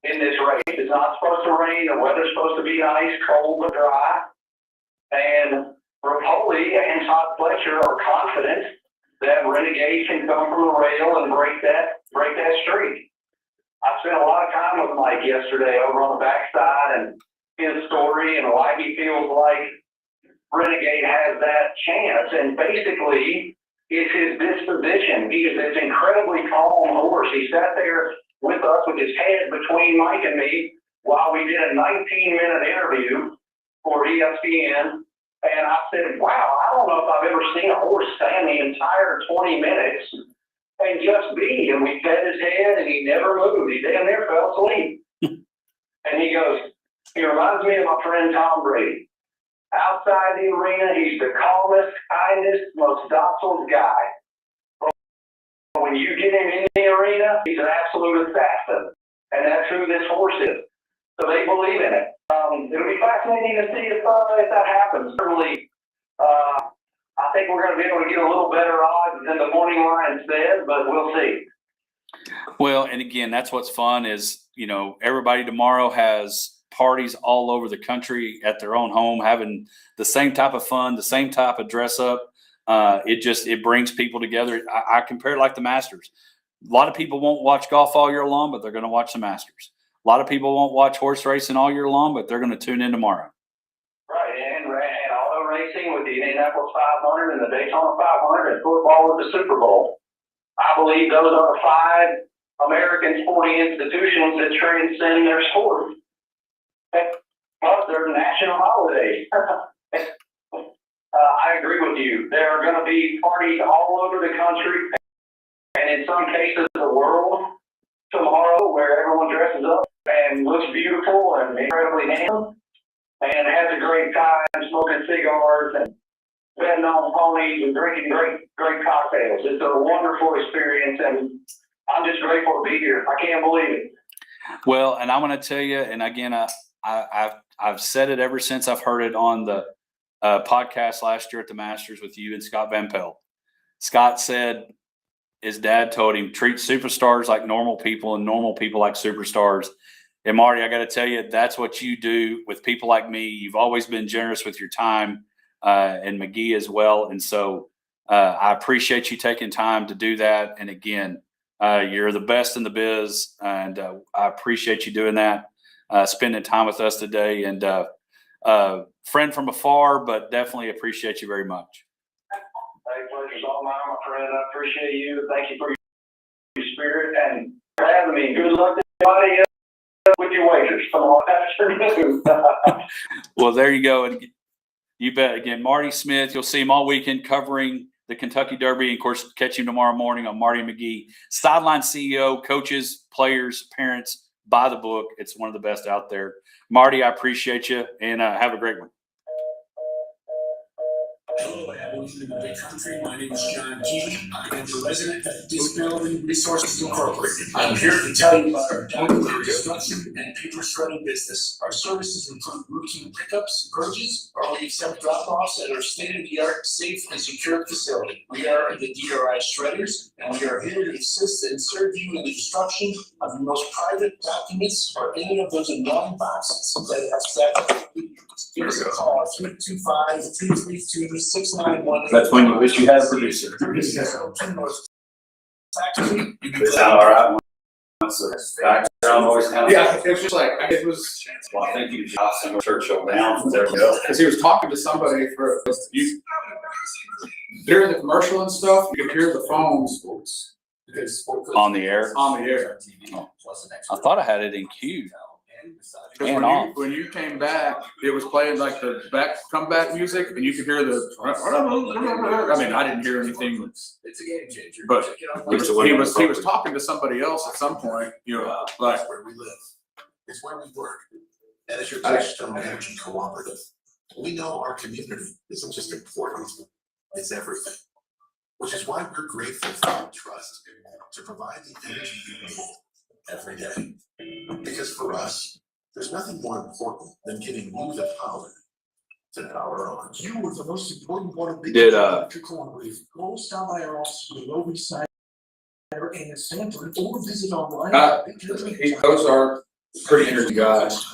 in this race. It's not supposed to rain. The weather's supposed to be nice, cold, but dry. And Rapoli and Todd Fletcher are confident that Renegade can come from the rail and break that streak. I spent a lot of time with Mike yesterday over on the backside and his story and why he feels like Renegade has that chance. And basically, it's his disposition. He is this incredibly calm horse. He sat there with us with his head between Mike and me while we did a 19-minute interview for ESPN. And I said, wow, I don't know if I've ever seen a horse stand the entire 20 minutes and just be. And we fed his head and he never moved. He damn near fell asleep. And he goes, he reminds me of my friend Tom Brady. Outside the arena, he's the calmest, kindest, most docile guy. But when you get him in the arena, he's an absolute assassin. And that's who this horse is. So they believe in it. It'll be fascinating to see if that happens. Certainly, I think we're going to be able to get a little better odds than the morning line said, but we'll see. Well, and again, that's what's fun is, everybody tomorrow has parties all over the country at their own home, having the same type of fun, the same type of dress up. It brings people together. I compare it like the Masters. A lot of people won't watch golf all year long, but they're going to watch the Masters. A lot of people won't watch horse racing all year long, but they're going to tune in tomorrow. Right, and auto racing with the Indianapolis 500 and the Daytona 500 and football with the Super Bowl. I believe those are 5 American sporting institutions that transcend their sport. Plus, they're national holidays. I agree with you. There are going to be parties all over the country, and in some cases, the world tomorrow, where everyone dresses up and looks beautiful and incredibly handsome and has a great time smoking cigars and betting on ponies and drinking great cocktails. It's a wonderful experience, and I'm just grateful to be here. I can't believe it. Well, and I'm going to tell you, and again, I've said it ever since I've heard it on the podcast last year at the Masters with you and Scott Van Pelt. Scott said his dad told him, treat superstars like normal people and normal people like superstars. And Marty, I got to tell you, that's what you do with people like me. You've always been generous with your time, and McGee as well. And so I appreciate you taking time to do that. And again, you're the best in the biz, and I appreciate you doing that, spending time with us today. And friend from afar, but definitely appreciate you very much. Hey, pleasure's all mine, my friend. I appreciate you. Thank you for your spirit and for having me. Good luck to everybody with your wagers tomorrow afternoon. Well, there you go. And you bet. Again, Marty Smith, you'll see him all weekend covering the Kentucky Derby. And of course, catch him tomorrow morning on Marty McGee. Sideline CEO, coaches, players, parents, buy the book. It's one of the best out there. Marty, I appreciate you, and have a great one. Hello, Abilene in the big country. My name is John Keeley. I am the resident at Disability Resources Incorporated. I'm here to tell you about our document destruction and paper shredding business. Our services include routine pickups, purges, or we accept drop-offs at our state-of-the-art, safe, and secure facility. We are the DRI shredders, and we are here to assist and serve you in the destruction of your most private documents or any of those annoying boxes that have stacked. Give us a call, 325-232-6918. That's when you wish you had a producer. It's all right. Yeah, it was just like, it was, Well, I think you shot some Churchill down. There we go. because he was talking to somebody during the commercial and stuff, you could hear the phones On the air. on the air. I thought I had it in queue. Because And off. when you came back, it was playing like the comeback music, and you could hear the. I mean, I didn't hear anything, It's a game changer. but Check it out. he was talking to somebody else at some point. You know, like It's where we live. It's where we work. And as your Touchstone Energy Cooperative, we know our community isn't just important, it's everything. Which is why we're grateful for your trust to provide the energy you need every day. Because for us, there's nothing more important than giving you the power to power on. You are the most important one of the electrical. Go stop by our office with Low Side and Sanford, or visit online. those are pretty energy guys.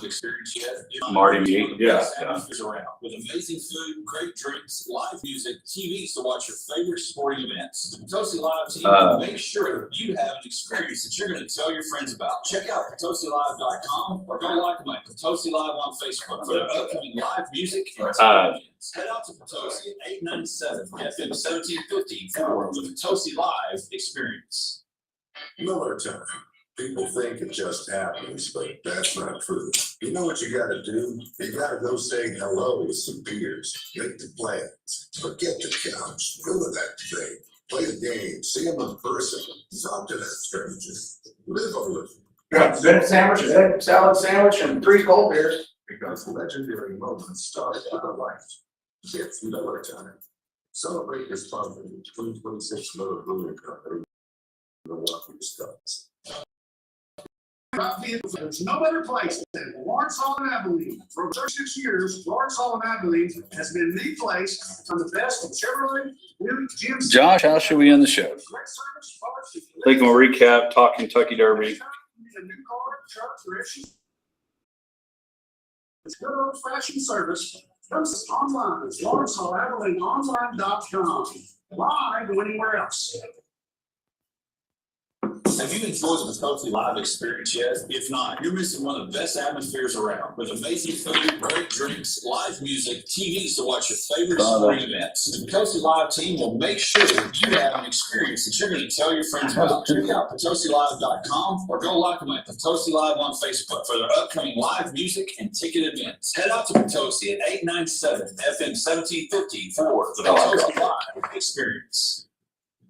Marty McGee. Yeah. Around with amazing food, great drinks, live music, TVs to watch your favorite sporting events. The Potosi Live team will make sure you have an experience that you're going to tell your friends about. Check out PotosiLive.com or go like them at Potosi Live on Facebook for their upcoming live music and events. Head out to Potosi at 897 FM 1750 for the Potosi Live experience. Miller time. People think it just happens, but that's not true. You know what you gotta do? You gotta go say hello with some beers, make the plans, forget the couch, go to that thing, play a game, see them in person, talk to that stranger, live a little. Got a sandwich, an egg salad sandwich, and 3 cold beers. Because legendary moments start with a life. It's Miller time. Celebrate this fun with the 2026 Miller Brewing Company. Milwaukee, Wisconsin. There's no better place than Lawrence Hall and Abilene. For 36 years, Lawrence Hall and Abilene has been the place for the best of Chevrolet, Buick, GMC. Josh, how should we end the show? I think we'll recap, talk Kentucky Derby. A new car, truck, or issues. It's good old fashioned service. Comes us online. It's Lawrence Hall Abilene online.com. Live anywhere else. Have you enjoyed the Potosi Live experience yet? If not, you're missing one of the best atmospheres around. With amazing food, great drinks, live music, TVs to watch your favorite sporting events. The Potosi Live team will make sure that you have an experience that you're going to tell your friends about. Check out PotosiLive.com or go like them at Potosi Live on Facebook for their upcoming live music and ticket events. Head out to Potosi at 897 FM 1750 for the Potosi Live experience.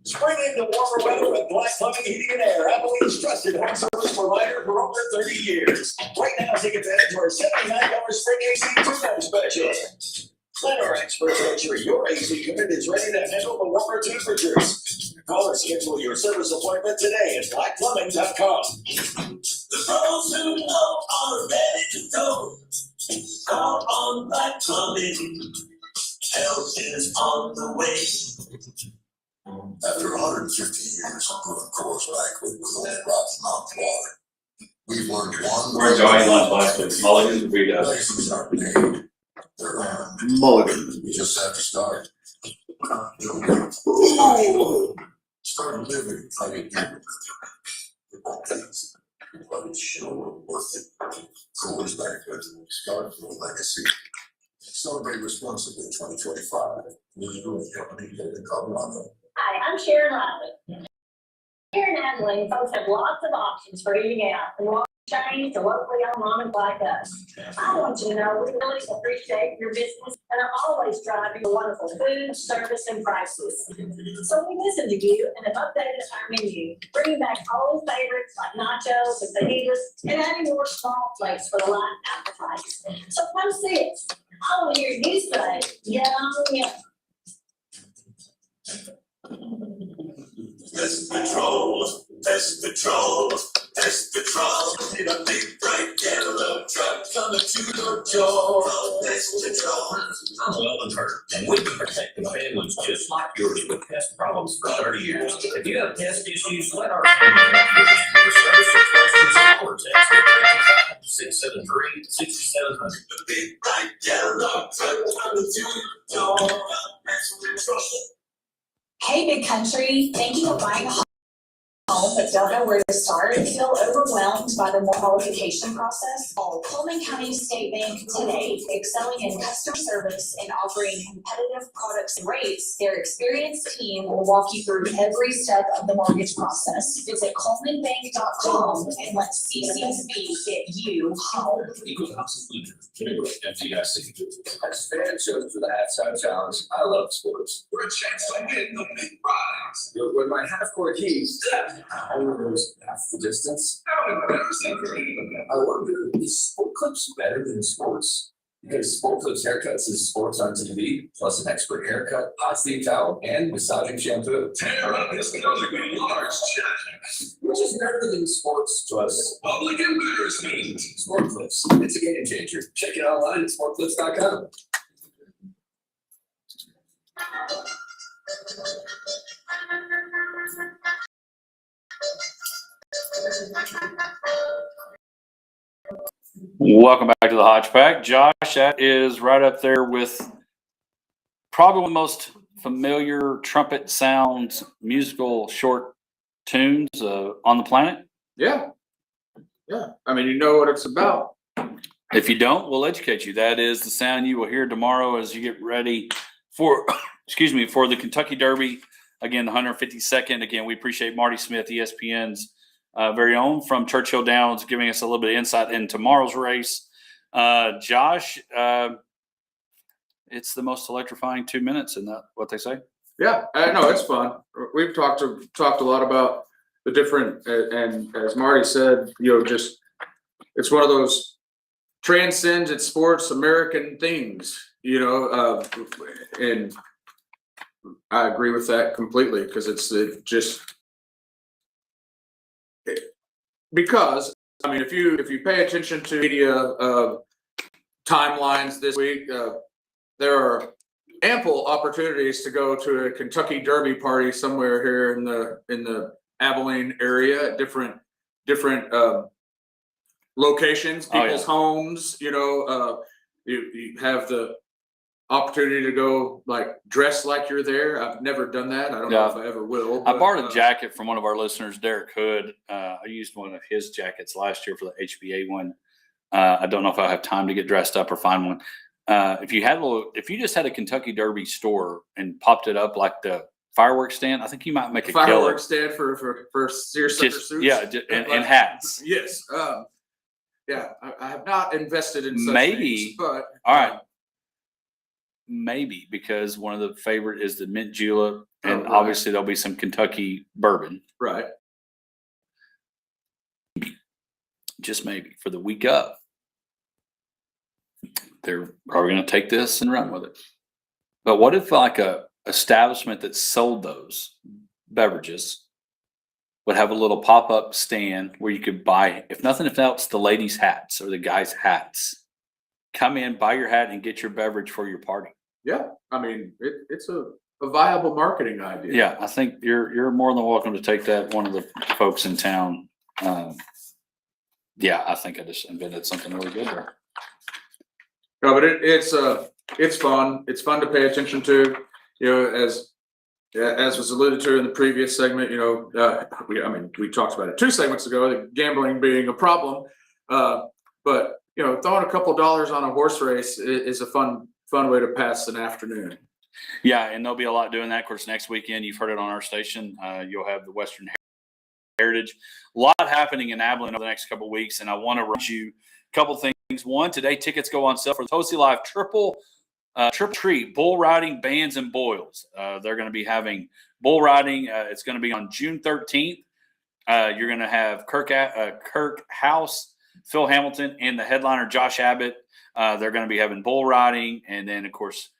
Spring into warmer weather with Black Plumbing, Heating and Air, Abilene's trusted home service provider for over 30 years. Right now, take advantage of our $79 spring AC tune-up special. Let our experts make sure your AC unit is ready to handle the warmer temperatures. Call or schedule your service appointment today at blackplumbing.com. The pros who know are ready to go. Call on Black Plumbing. Help is on the way. After 150 years of doing course back with Rocky Mountain Water, we've learned one. We're enjoying lunch last week. Mulligans will be done. Lessons are made. They're earned. Mulligans. You just have to start. Start living like a human. It won't be easy, but it's sure worth it. Coors Banquet, start your legacy. Celebrate responsibly 2025. New York Company in Colorado. Hi, I'm Sharon Riley. Here in Abilene, folks have lots of options for eating out, from large chains to locally owned mom and like us. I want you to know we really appreciate your business and are always driving for wonderful food, service, and prices. So we listened to you and have updated our menu, bringing back old favorites like nachos and fajitas, and adding more small plates for the light appetizers. So come see us. I want to hear you say, yum, yum. Pest Patrol, Pest Patrol, Pest Patrol. In a big bright yellow truck coming to your door. Pest Patrol. I'm well and hurt, and we've been protecting families just like yours with pest problems for 30 years. If you have pest issues, let our family help you. For service or questions, or text at 673-6700. The big bright yellow truck coming to your door. Pest Patrol. Hey, big country, thinking of buying a home but don't know where to start and feel overwhelmed by the qualification process? Call Coleman County State Bank today, excelling in customer service and offering competitive products and rates. Their experienced team will walk you through every step of the mortgage process. Visit colemanbank.com and let CCSB get you home. Equal House Included, FDIC. As fan shows for the halftime challenge, I love sports. For a chance to win the big prize. With my half-court keys, I was half the distance. How embarrassing for you. I wonder, is Sport Clips better than sports? Because Sport Clips haircuts is sports on TV, plus an expert haircut, hot steam towel, and massaging shampoo. Tear up this publicly large check. Which is better than sports to us. Public embarrassment. Sport Clips, it's a game changer. Check it online at sportclips.com. Welcome back to the Hodge Pack. Josh, that is right up there with probably one of the most familiar trumpet sounds, musical short tunes on the planet. Yeah. Yeah. I mean, you know what it's about. If you don't, we'll educate you. That is the sound you will hear tomorrow as you get ready for, for the Kentucky Derby. Again, the 152nd. Again, we appreciate Marty Smith, ESPN's very own from Churchill Downs, giving us a little bit of insight in tomorrow's race. Josh, it's the most electrifying 2 minutes, isn't that what they say? Yeah, no, it's fun. We've talked a lot about the different, and as Marty said, just it's one of those transcends its sports American things, and I agree with that completely because because I mean, if you pay attention to media timelines this week, there are ample opportunities to go to a Kentucky Derby party somewhere here in the Abilene area at different locations, people's homes. You have the opportunity to go dress like you're there. I've never done that. I don't know if I ever will. I borrowed a jacket from one of our listeners, Derek Hood. I used one of his jackets last year for the HBA one. I don't know if I have time to get dressed up or find one. If you just had a Kentucky Derby store and popped it up like the fireworks stand, I think you might make a fireworks stand for seersucker suits. Yeah, and hats. Yes. I have not invested in such maybe things, but all right. maybe, because one of the favorite is the mint julep, and right. obviously there'll be some Kentucky bourbon. Right. Just maybe for the week of. They're probably going to take this and run with it. But what if like a establishment that sold those beverages would have a little pop-up stand where you could buy, if nothing else, the ladies' hats or the guys' hats. Come in, buy your hat, and get your beverage for your party. Yeah. I mean, it's a viable marketing idea. Yeah, I think you're more than welcome to take that. One of the folks in town. Yeah, I think I just invented something really good there. No, but it's fun. It's fun to pay attention to. You know, as was alluded to in the previous segment, you know, we talked about it 2 segments ago, the gambling being a problem. But you know, throwing a couple dollars on a horse race is a fun way to pass an afternoon. Yeah, and there'll be a lot doing that. Of course, next weekend, you've heard it on our station. You'll have the Western Heritage. A lot happening in Abilene over the next couple of weeks, and I want to run you a couple things. One, today tickets go on sale for the Potosi Live triple treat bull riding bands and boils. They're going to be having bull riding. It's going to be on June 13th. You're going to have Kirk House, Phil Hamilton, and the headliner Josh Abbott. They're going to be having bull riding, and then of course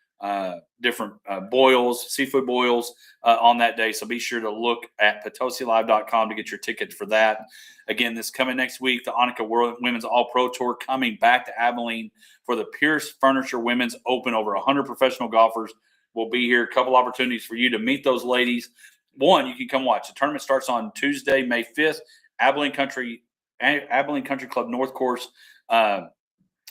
different boils, seafood boils on that day. So be sure to look at PotosiLive.com to get your tickets for that. Again, this coming next week, the Annika World Women's All Pro Tour coming back to Abilene for the Pierce Furniture Women's Open. Over 100 professional golfers will be here. A couple opportunities for you to meet those ladies. One, you can come watch. The tournament starts on Tuesday, May 5th, Abilene Country Club North Course.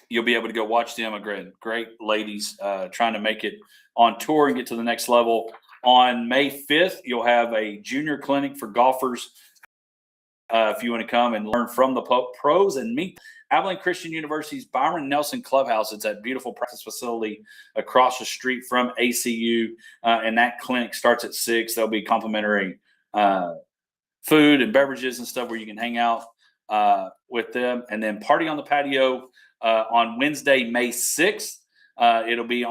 You'll be able to go watch them. Great ladies trying to make it on tour and get to the next level. On May 5th, you'll have a junior clinic for golfers. If you want to come and learn from the pros and meet Abilene Christian University's Byron Nelson Clubhouse. It's that beautiful practice facility across the street from ACU. And that clinic starts at 6. There'll be complimentary food and beverages and stuff where you can hang out with them. And then Party on the Patio on Wednesday, May 6th. It'll be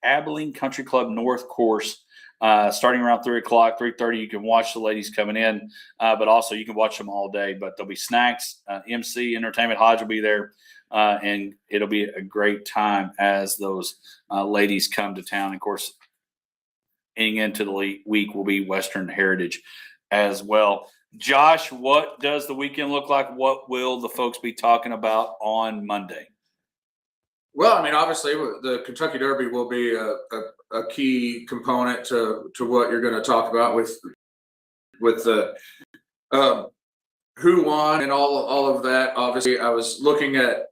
Abilene Country Club North Course, starting around 3 o'clock, 3:30. You can watch the ladies coming in, but also you can watch them all day. But there'll be snacks, MC Entertainment Hodge will be there, and it'll be a great time as those ladies come to town. Of course, heading into the week will be Western Heritage as well. Josh, what does the weekend look like? What will the folks be talking about on Monday? Well, I mean, obviously, the Kentucky Derby will be a key component to what you're going to talk about with the who won and all of that. Obviously, I was looking at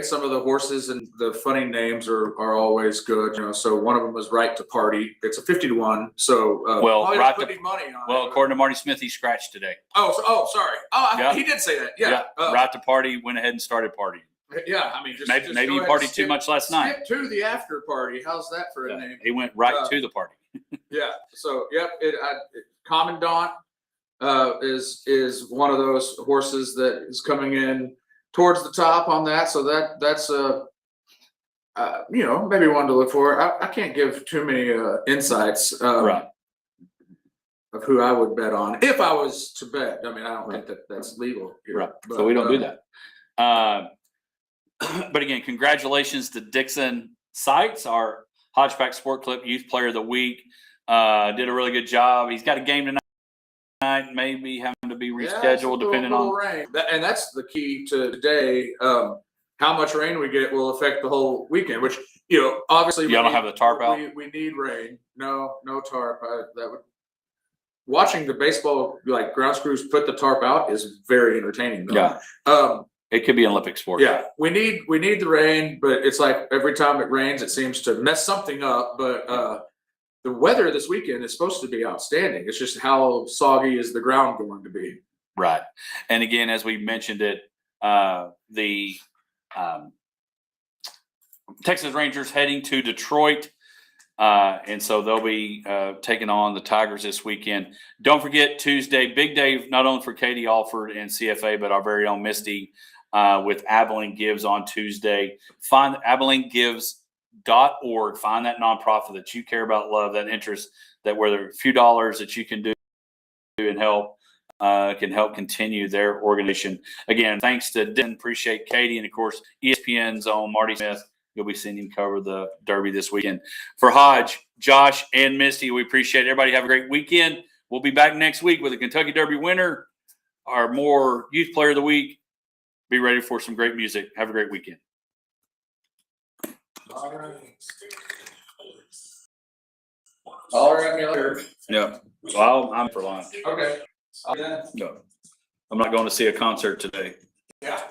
some of the horses, and the funny names are always good. You know, so one of them was Right to Party. It's a 50-1. So Right putting money on. Well, according to Marty Smith, he scratched today. Sorry. Yeah. He did say that. Yeah. Right to Party went ahead and started partying. Yeah, I mean, maybe you partied too much last night. Skip to the after party. How's that for a name? He went right to the party. Yeah. So, yep. Commandant is one of those horses that is coming in towards the top on that. So that's maybe one to look for. I can't give too many insights Right. of who I would bet on if I was to bet. I mean, I don't think that's legal here. Right. But, So we don't do that. But again, congratulations to Dixon Sykes, our Hodgeback Sport Clip Youth Player of the Week. Did a really good job. He's got a game tonight, maybe having to be rescheduled depending on rain. And that's the key to today. How much rain we get will affect the whole weekend, which, obviously y'all don't have the tarp out. We need rain. No tarp. Watching the baseball grounds crews put the tarp out is very entertaining though. Yeah. It could be an Olympic sport. Yeah, we need the rain, but it's like every time it rains, it seems to mess something up. But the weather this weekend is supposed to be outstanding. It's just how soggy is the ground going to be? Right. And again, as we mentioned it, the Texas Rangers heading to Detroit. And so they'll be taking on the Tigers this weekend. Don't forget Tuesday, big day, not only for Katie Alford and CFA, but our very own Misty with Abilene Gives on Tuesday. Find Abilene Gives restream.org. Find that nonprofit that you care about, love, that interest, that where there are a few dollars that you can do and help, can help continue their organization. Again, thanks to Dan, appreciate Katie, and of course, ESPN's own Marty Smith. You'll be seeing him cover the Derby this weekend. For Hodge, Josh, and Misty, we appreciate it. Everybody have a great weekend. We'll be back next week with a Kentucky Derby winner, our more youth player of the week. Be ready for some great music. Have a great weekend. All right. Holler at me later. Yeah. So I'm for lunch. Okay. No, I'm not going to see a concert today. Yeah.